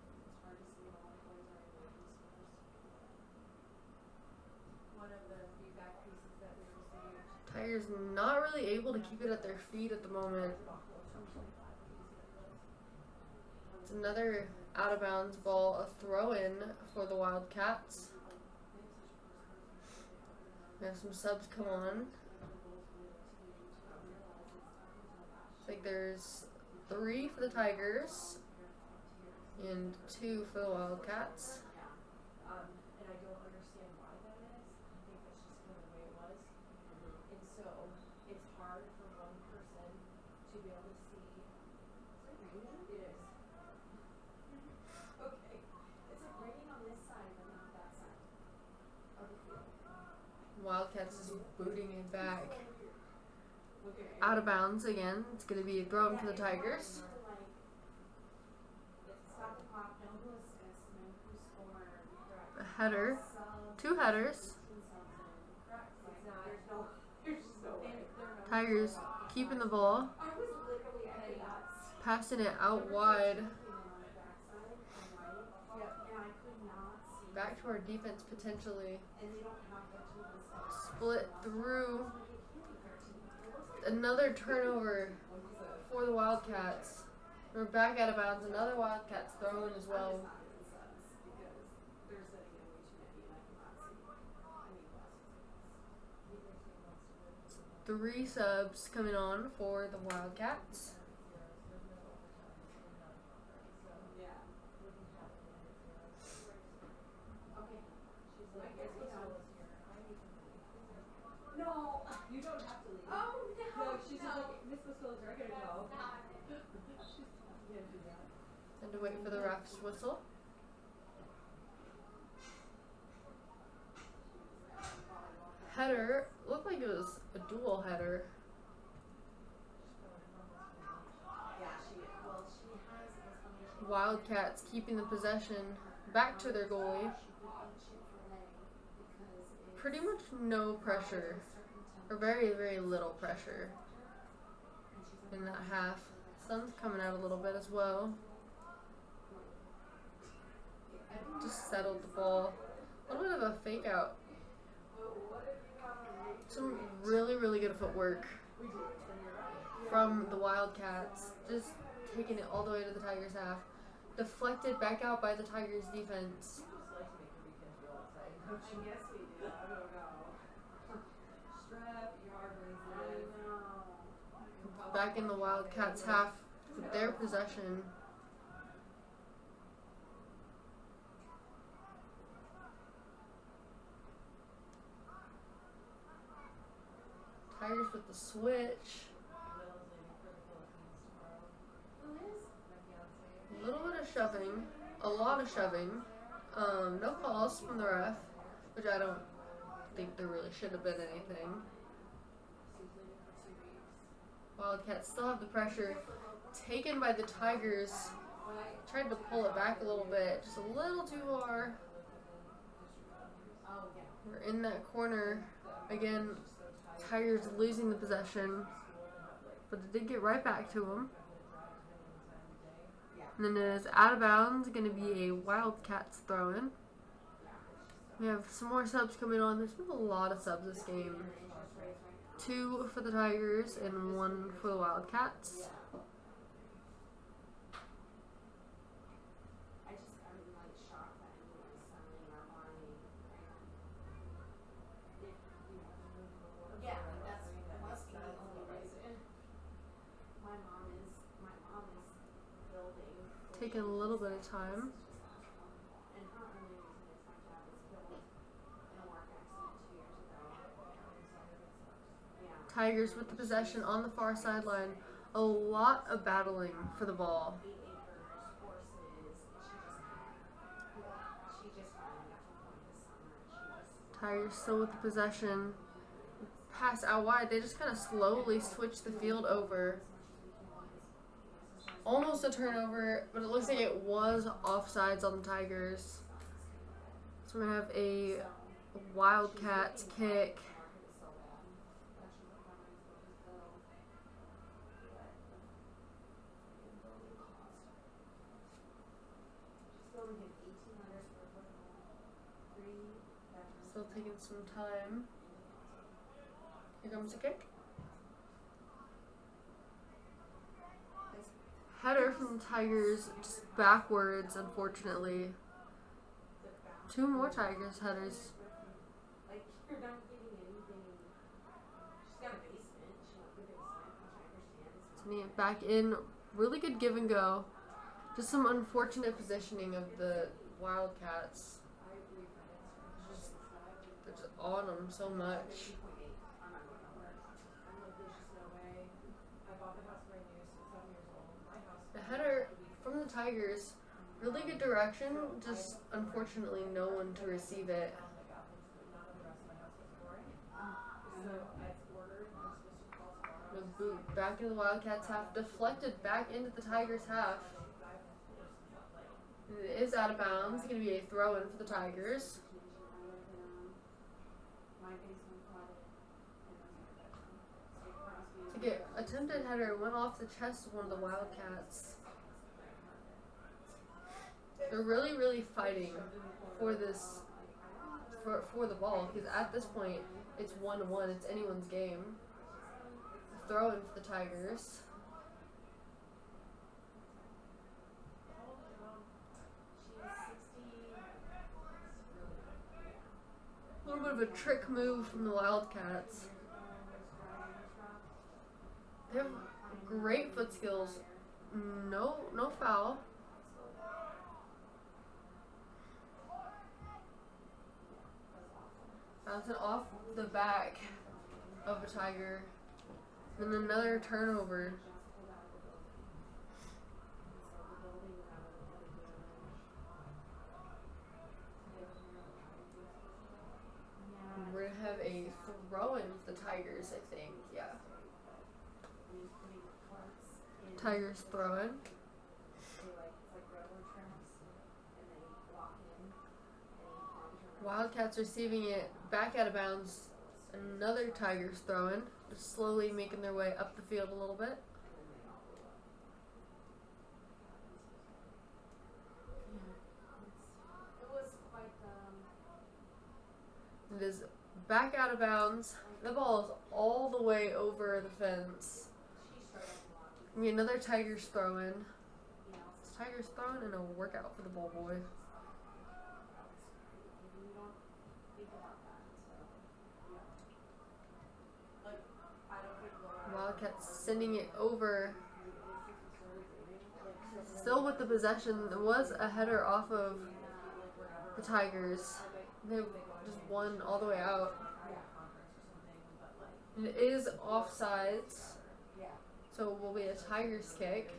but it's hard to see all the boys are in who scores. One of the feedback pieces that we received. Tigers not really able to keep it at their feet at the moment. It's another out of bounds ball, a throw in for the Wildcats. We have some subs come on. Looks like there's 3 for the Tigers and 2 for the Wildcats. And I don't understand why that is. I think that's just kind of the way it was. And so it's hard for one person to be able to see. Is it raining? It is. Okay. It's like raining on this side, but not that side of the field. Wildcats is booting it back. Okay. Out of bounds again. It's going to be a throw in for the Tigers. Stop the clock, know who assists, know who scored. A header. 2 headers. Tigers keeping the ball. I was literally at the dots. Passing it out wide. And I could not see. Back to our defense potentially. And they don't have the tools. Split through. Another turnover for the Wildcats. We're back out of bounds. Another Wildcats throw in as well. 3 subs coming on for the Wildcats. No, you don't have to leave. Oh, no. ref's whistle. Header, looked like it was a dual header. Wildcats keeping the possession back to their goalie. Pretty much no pressure, or very, very little pressure in that half. Sun's coming out a little bit as well. Just settled the ball. A little bit of a fake out. Some really, really good footwork from the Wildcats. Just taking it all the way to the Tigers half. Deflected back out by the Tigers defense. Back in the Wildcats half with their possession. Tigers with the switch. A little bit of shoving, a lot of shoving. No calls from the ref, which I don't think there really should have been anything. Wildcats still have the pressure taken by the Tigers. Tried to pull it back a little bit, just a little too far. We're in that corner again. Tigers losing the possession, but it did get right back to them. And then it is out of bounds, going to be a Wildcats throw-in. We have some more subs coming on. There's been a lot of subs this game. 2 for the Tigers and 1 for the Wildcats. Taking a little bit of time. Tigers with the possession on the far sideline. A lot of battling for the ball. Tigers still with the possession. Pass out wide. They just kind of slowly switch the field over. Almost a turnover, but it looks like it was offsides on the Tigers. So we're going to have a Wildcats kick. Still taking some time. Here comes the kick. Header from the Tigers, just backwards, unfortunately. 2 more Tigers headers. Back in, really good give and go. Just some unfortunate positioning of the Wildcats. They're just on them so much. The header from the Tigers, really good direction, just unfortunately no one to receive it. The boot back into the Wildcats half, deflected back into the Tigers half. And it is out of bounds. It's going to be a throw-in for the Tigers. Attempted header went off the chest of one of the Wildcats. They're really, really fighting for this, for the ball, because at this point it's 1-1. It's anyone's game. Throw in for the Tigers. A little bit of a trick move from the Wildcats. They have great foot skills. No foul. Bouncing off the back of a Tiger. And another turnover. Tigers throwing. They like it's like railroad tracks, and they walk in, and turn around. Wildcats receiving it back out of bounds. Another Tigers throwing. Just slowly making their way up the field a little bit. It was quite It is back out of bounds. The ball is all the way over the fence. she struggled a lot. I mean, another Tigers throwing. You know, This Tigers throwing in a workout for the ball boy. you don't think about that until like I don't think Wildcats sending it over. Still with the possession. There was a header off of the Tigers. They just won all the way out. And it is offsides. So it will be a Tigers kick.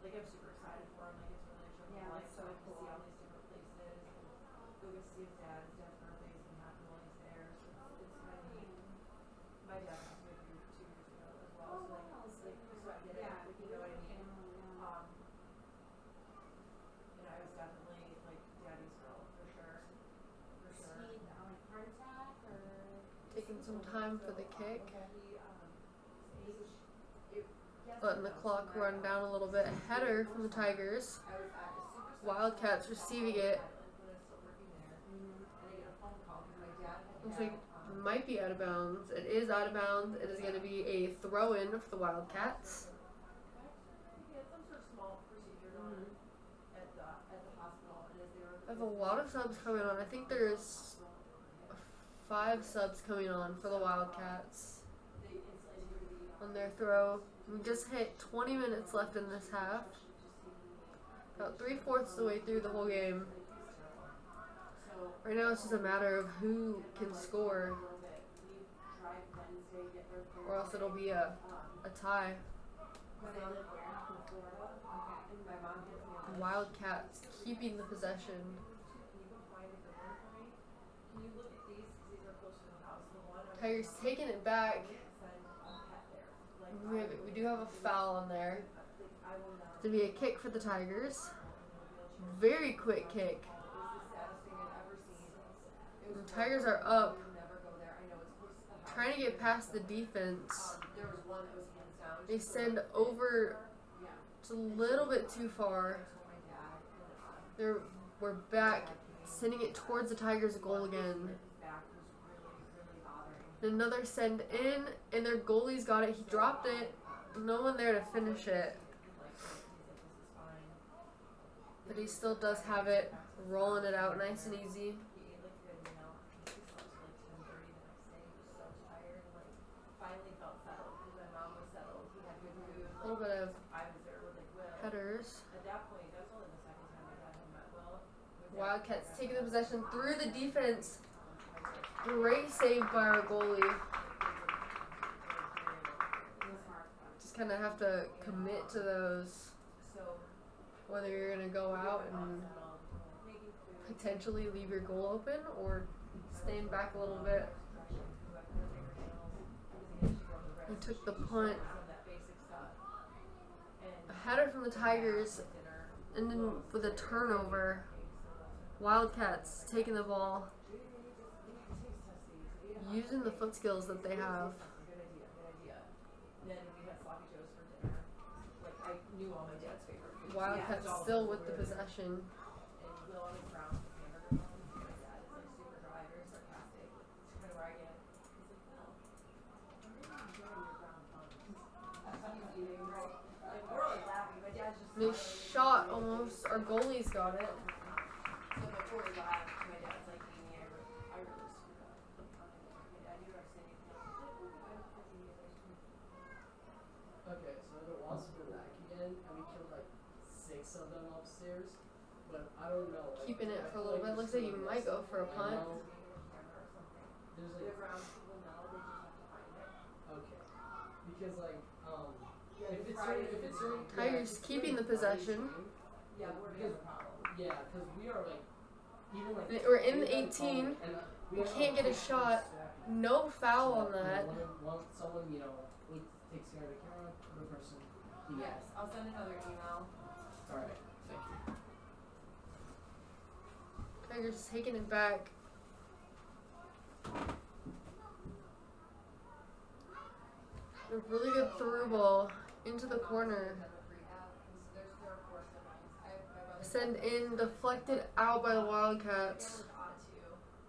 Like I'm super excited for him. Like it's really exciting. Like so cool. See all these different places. And go get to see his dad. His dad's birthday is gonna happen while he's there. So it's kind of neat. My dad passed away 2 years ago as well. So I did it. You know what I mean? And I was definitely like daddy's girl for sure. For sure. He like heart attack or Taking some time for the kick. He Letting the clock run down a little bit. A header from the Tigers. Wildcats receiving it. Looks like it might be out of bounds. It is out of bounds. It is going to be a throw-in for the Wildcats. I have a lot of subs coming on. I think there's 5 subs coming on for the Wildcats on their throw. We just hit 20 minutes left in this half. About 3/4 of the way through the whole game. Right now it's just a matter of who can score, or else it'll be a tie. Wildcats keeping the possession. Tigers taking it back. We do have a foul on there. It's going to be a kick for the Tigers. Very quick kick. The Tigers are up. Trying to get past the defense. They send over just a little bit too far. We're back, sending it towards the Tigers' goal again. Another send in, and their goalie's got it. He dropped it. No one there to finish it. But he still does have it, rolling it out nice and easy. A little bit of headers. Wildcats taking the possession through the defense. Great save by our goalie. Just kind of have to commit to those. Whether you're going to go out and potentially leave your goal open or stand back a little bit. He took the punt. A header from the Tigers, and then with a turnover. Wildcats taking the ball, using the foot skills that they have. Wildcats still with the possession. They shot almost. Our goalie's got it. So before we left, my dad's like, Amy, I really screwed up. My dad, you were saying, Okay, so the wasps were back again, and we killed like 6 of them upstairs. But I don't know. Like, Keeping it I for a feel little bit. like Looks there's like you no might go rest. for a I punt. know there's the like ground people know, they just have to find it. okay, because like Yeah, if it's Friday, if it's during Tigers keeping the possession. yeah, we're gonna have a problem. Yeah, because we are like even like We're in the 18. We can't get a shot. No foul on that. Someone, you know, takes care of the camera, other person Yes, I'll send another email. Alright, thank you. Tigers taking it back. A really good through ball into the corner. Send in, deflected out by the Wildcats.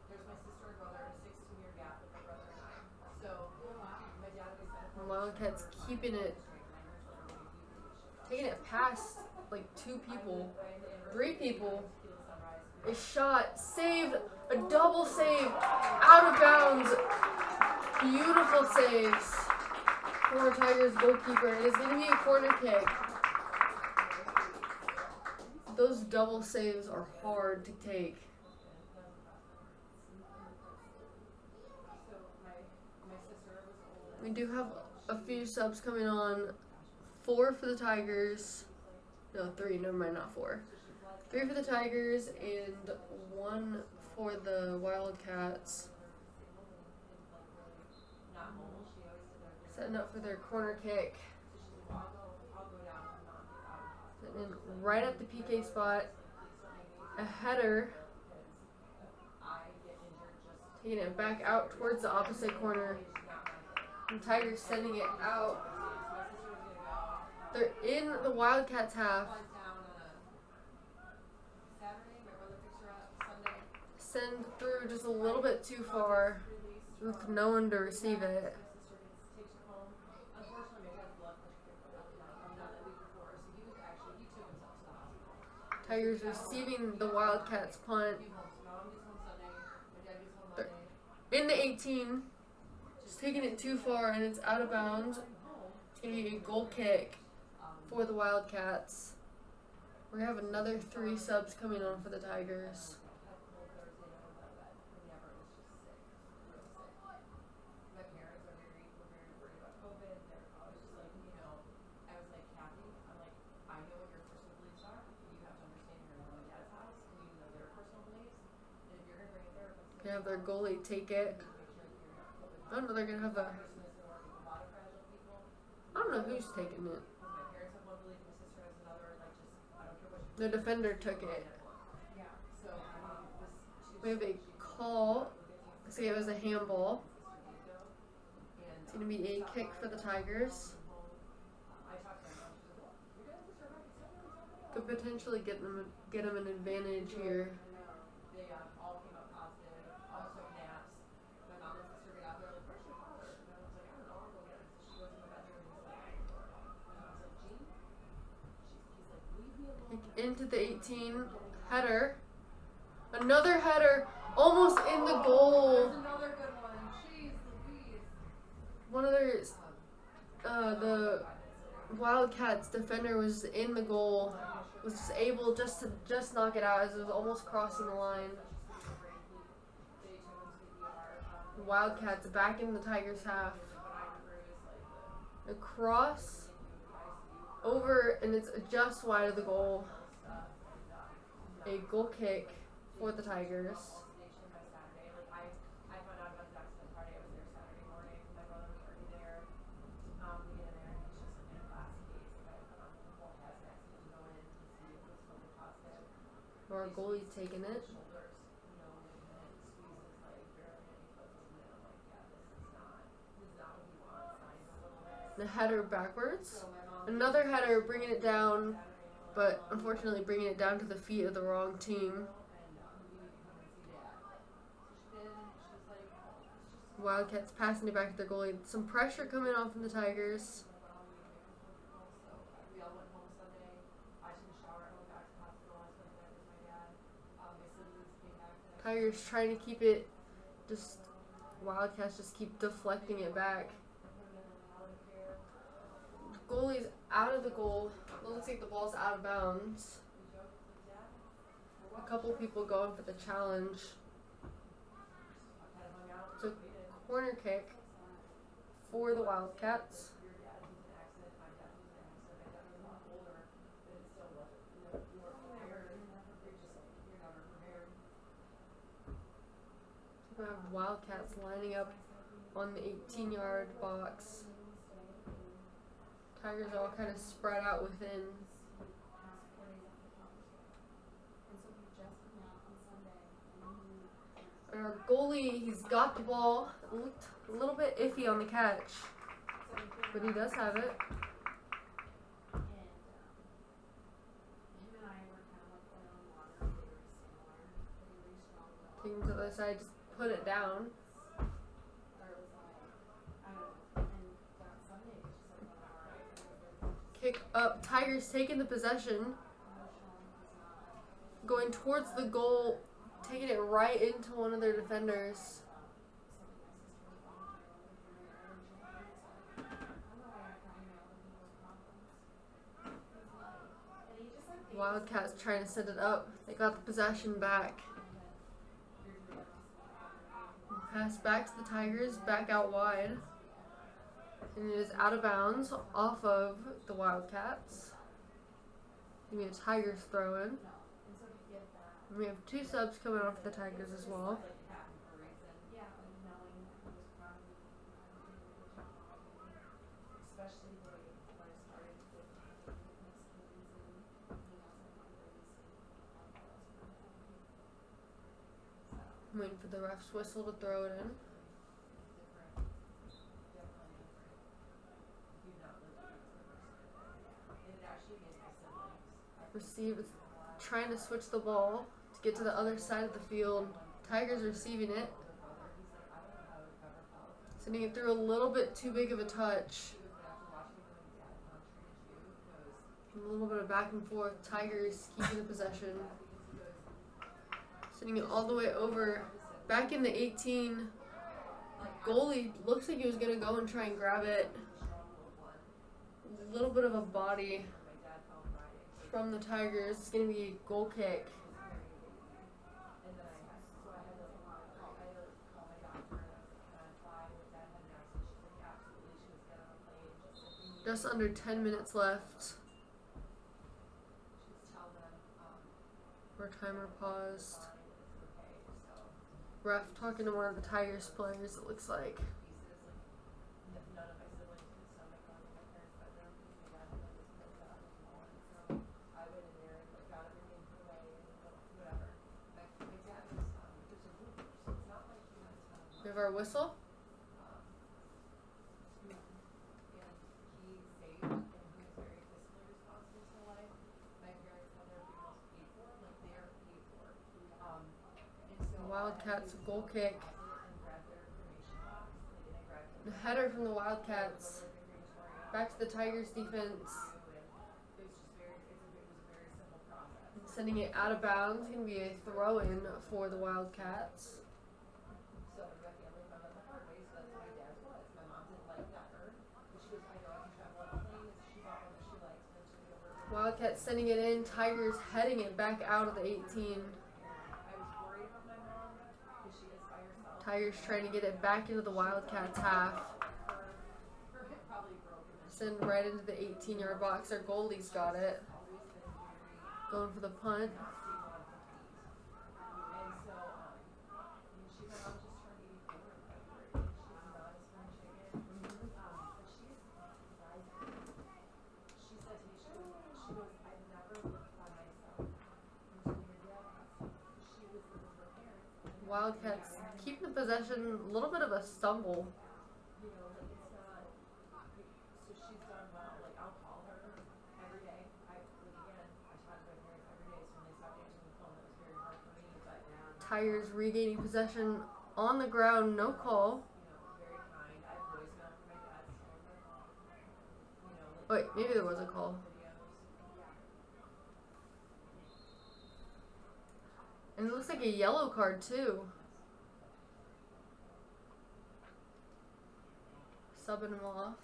There's my sister and brother, a 16-year gap with my brother and I. So my dad always said, The Wildcats keeping it, taking it past like 2 people, 3 people. A shot, saved, a double save, out of bounds. Beautiful saves. Former Tigers goalkeeper. It is going to be a corner kick. Those double saves are hard to take. We do have a few subs coming on. 4 for the Tigers. No, 3. Never mind, not 4. 3 for the Tigers and 1 for the Wildcats. Setting up for their corner kick. Setting in right at the PK spot. A header. Taking it back out towards the opposite corner. And Tigers sending it out. They're in the Wildcats half. Send through just a little bit too far with no one to receive it. Tigers receiving the Wildcats punt. They're in the 18. Just taking it too far and it's out of bounds. It's going to be a goal kick for the Wildcats. We have another 3 subs coming on for the Tigers. They have their goalie take it. I don't know, they're going to have a... I don't know who's taking it. The defender took it. We have a call. See, it was a handball. It's going to be a kick for the Tigers. Could potentially get them an advantage here. Into the 18, header, another header, almost in the goal. There's another good one. Jeez Louise. One of their, the Wildcats defender was in the goal, was just able to knock it out as it was almost crossing the line. The Wildcats back in the Tigers half. A cross over, and it's just wide of the goal. A goal kick for the Tigers. Our goalie's taking it. The header backwards. Another header, bringing it down, but unfortunately bringing it down to the feet of the wrong team. Wildcats passing it back to their goalie. Some pressure coming on from the Tigers. Tigers trying to keep it, just Wildcats just keep deflecting it back. The goalie's out of the goal. It looks like the ball's out of bounds. A couple people going for the challenge. It's a corner kick for the Wildcats. We have Wildcats lining up on the 18-yard box. Tigers are all kind of spread out within. And so he just came out on Sunday and he And our goalie, he's got the ball. It looked a little bit iffy on the catch, but he does have it. and him and I were kind of like oil and water. They were similar, but he really strong though. Take him to the other side, just put it down. Or it was like, I don't know. And that Sunday was just like one of our Kick up. Tigers taking the possession, emotional was not going towards the goal, taking it right into one of their defenders. Wildcats trying to set it up. They got the possession back. Pass back to the Tigers, back out wide. And it is out of bounds off of the Wildcats. Gonna be a Tigers throw in. And we have 2 subs coming off the Tigers as well. I'm waiting for the ref's whistle to throw it in. Receive, trying to switch the ball to get to the other side of the field. Tigers receiving it. Sending it through a little bit too big of a touch. A little bit of back and forth. Tigers keeping the possession. Sending it all the way over. Back in the 18. Goalie looks like he was going to go and try and grab it. A little bit of a body from the Tigers. It's going to be a goal kick. Just under 10 minutes left. Our timer paused. Ref talking to one of the Tigers players, it looks like. We have our whistle. Wildcats goal kick. The header from the Wildcats. Back to the Tigers defense. Sending it out of bounds. Going to be a throw in for the Wildcats. Wildcats sending it in. Tigers heading it back out of the 18. Tigers trying to get it back into the Wildcats half. Send right into the 18-yard box. Our goalie's got it. Going for the punt. Wildcats keeping the possession, a little bit of a stumble. Tigers regaining possession on the ground, no call. Wait, maybe there was a call. And it looks like a yellow card too. Subbing him off.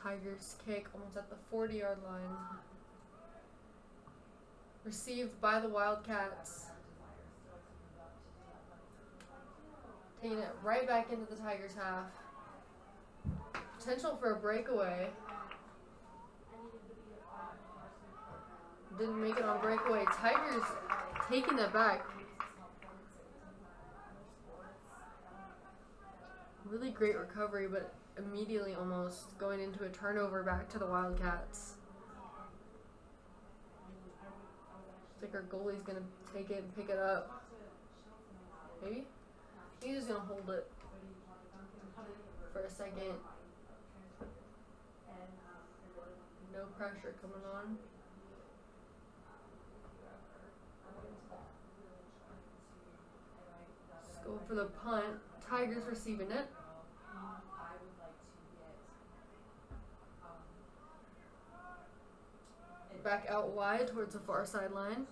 Tigers kick almost at the 40-yard line. Received by the Wildcats. Taking it right back into the Tigers half. Potential for a breakaway. Didn't make it on breakaway. Tigers taking it back. Really great recovery, but immediately almost going into a turnover back to the Wildcats. Looks like our goalie's gonna take it and pick it up. Maybe? He's just gonna hold it for a second. No pressure coming on. Just going for the punt. Tigers receiving it. Back out wide towards the far sideline.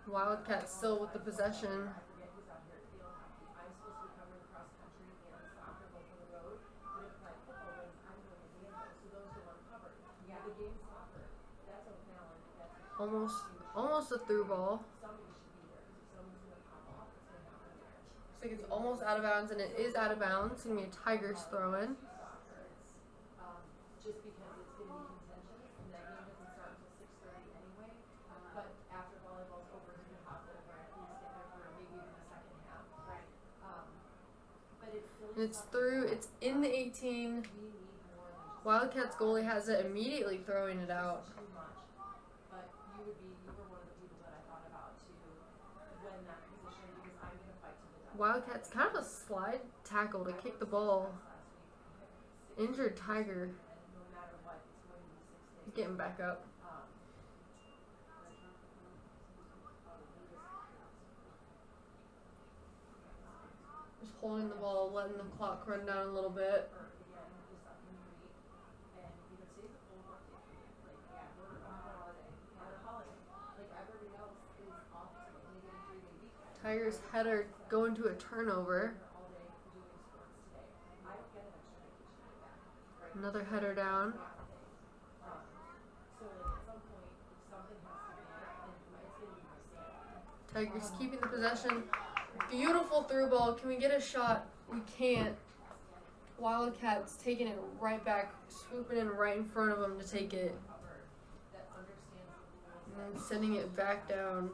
Wildcats still with the possession. Almost a through ball. Looks like it's almost out of bounds, and it is out of bounds. It's gonna be a Tigers throw in. Just because it's going to be contentious, and that game doesn't start until 6:30 anyway. But after volleyball's over, you can hop over and at least get there for maybe even the second half. Right. But it's still. And it's through. It's in the 18. We need more than just. Wildcats goalie has it, immediately throwing it out. Too much. But you were one of the people that I thought about to win that position because I'm going to fight to the death. Wildcats kind of a slide tackle to kick the ball. Injured Tiger. He's getting back up. Just holding the ball, letting the clock run down a little bit. Tigers header going to a turnover. Another header down. Tigers keeping the possession. Beautiful through ball. Can we get a shot? We can't. Wildcats taking it right back, swooping in right in front of them to take it. And then sending it back down.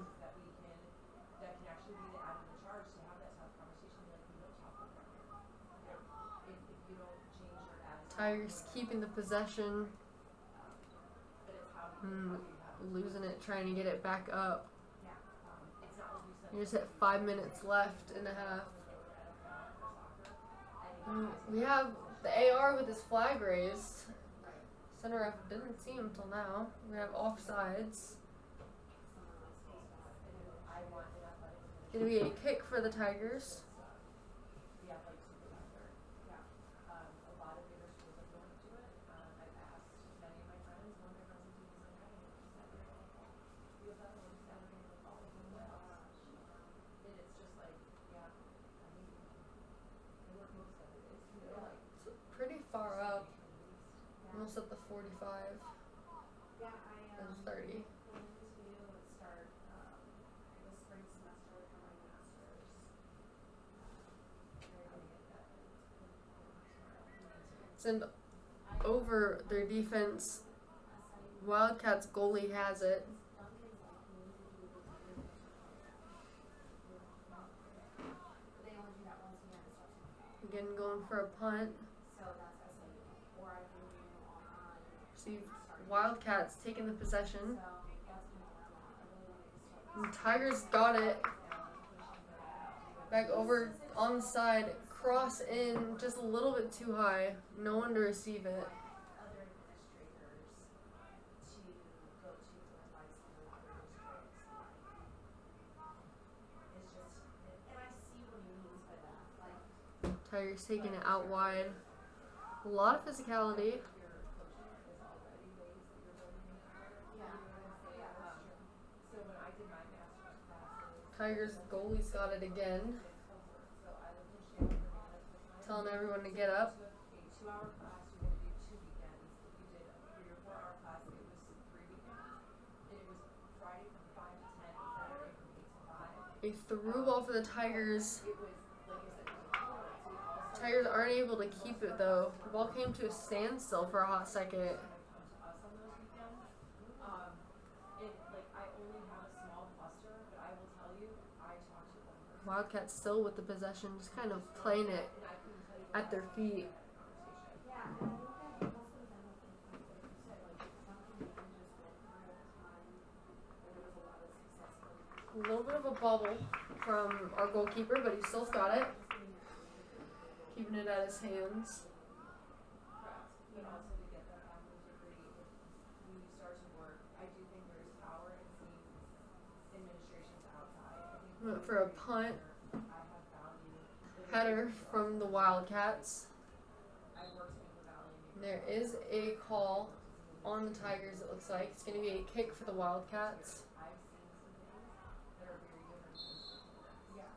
Tigers keeping the possession. Losing it, trying to get it back up. You just hit 5 minutes left in the half. We have the AR with his flag raised. Center ref didn't see him till now. We have offsides. Gonna be a kick for the Tigers. Pretty far up. Almost at the 45 and 30. Send over their defense. Wildcats goalie has it. Again, going for a punt. See, Wildcats taking the possession. And Tigers got it. Back over on the side. Cross in just a little bit too high. No one to receive it. Tigers taking it out wide. A lot of physicality. Tigers goalie's got it again. Telling everyone to get up. A through ball for the Tigers. it was, like I said, it was a tournament, so we also Tigers aren't able to keep it though. The ball came to a standstill for a hot second. come to us on those weekends. And like I only have a small cluster, but I will tell you, I talked to one person. Wildcats still with the possession, just kind of playing it And I couldn't tell you at their feet. conversation. Yeah, and I think that must have been the thing, like you said, like it's something that we just went through at the time, and there was a lot of successful. A little bit of a bobble from our goalkeeper, but he still's got it. Keeping it at his hands. Correct. But also to get that backward degree, if you start to work, I do think there's power in seeing administrations outside. I think Went for a punt I have value. header from the Wildcats. I've worked in the valley. There is a call on the Tigers, it looks like. It's going to be a kick for the Wildcats. I've seen some things that are very different than some. Yeah.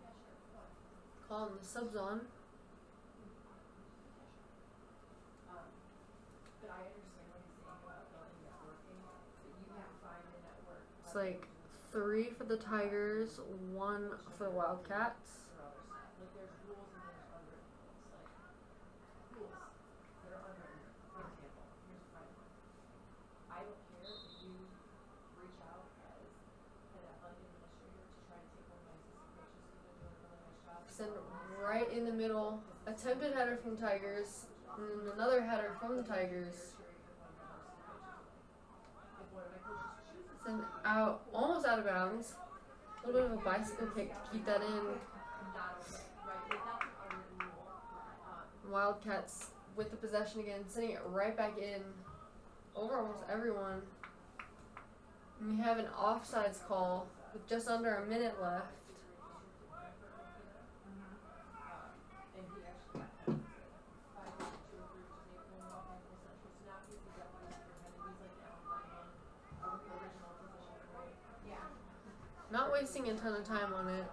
Yeah, sure. What? Calling the subs on. But I understand what he's saying about building networking. But you can't find a network. It's like 3 for the Tigers, 1 for the Wildcats. For other stuff. Like there's rules and there's unwritten rules. Like rules that are unwritten. For example, here's a fun one. I don't care if you reach out as an athletic administrator to try to take one of my assistant coaches because they're doing a really nice job. Send it right in the middle. Attempted header from Tigers. And then another header from the Tigers. Send out, almost out of bounds. A little bit of a bicycle kick to keep that in. Wildcats with the possession again, sending it right back in over almost everyone. And we have an offsides call with just under a minute left. Not wasting a ton of time on it.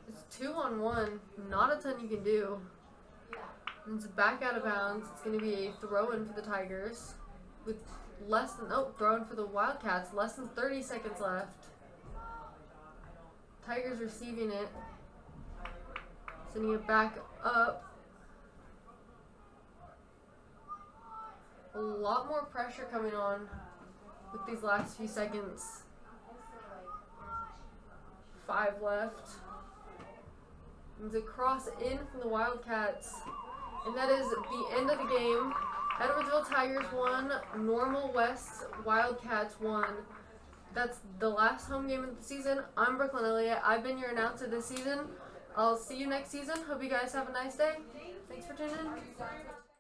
It's 2-on-1, not a ton you can do. And it's back out of bounds. It's going to be a throw-in for the Tigers with less than, throw-in for the Wildcats, less than 30 seconds left. Tigers receiving it, sending it back up. A lot more pressure coming on with these last few seconds. 5 left. It's a cross in from the Wildcats. And that is the end of the game. Edwardsville Tigers 1, Normal West Wildcats 1. That's the last home game of the season. I'm Brooklyn Elliott. I've been your announcer this season. I'll see you next season. Hope you guys have a nice day. Thanks for tuning in.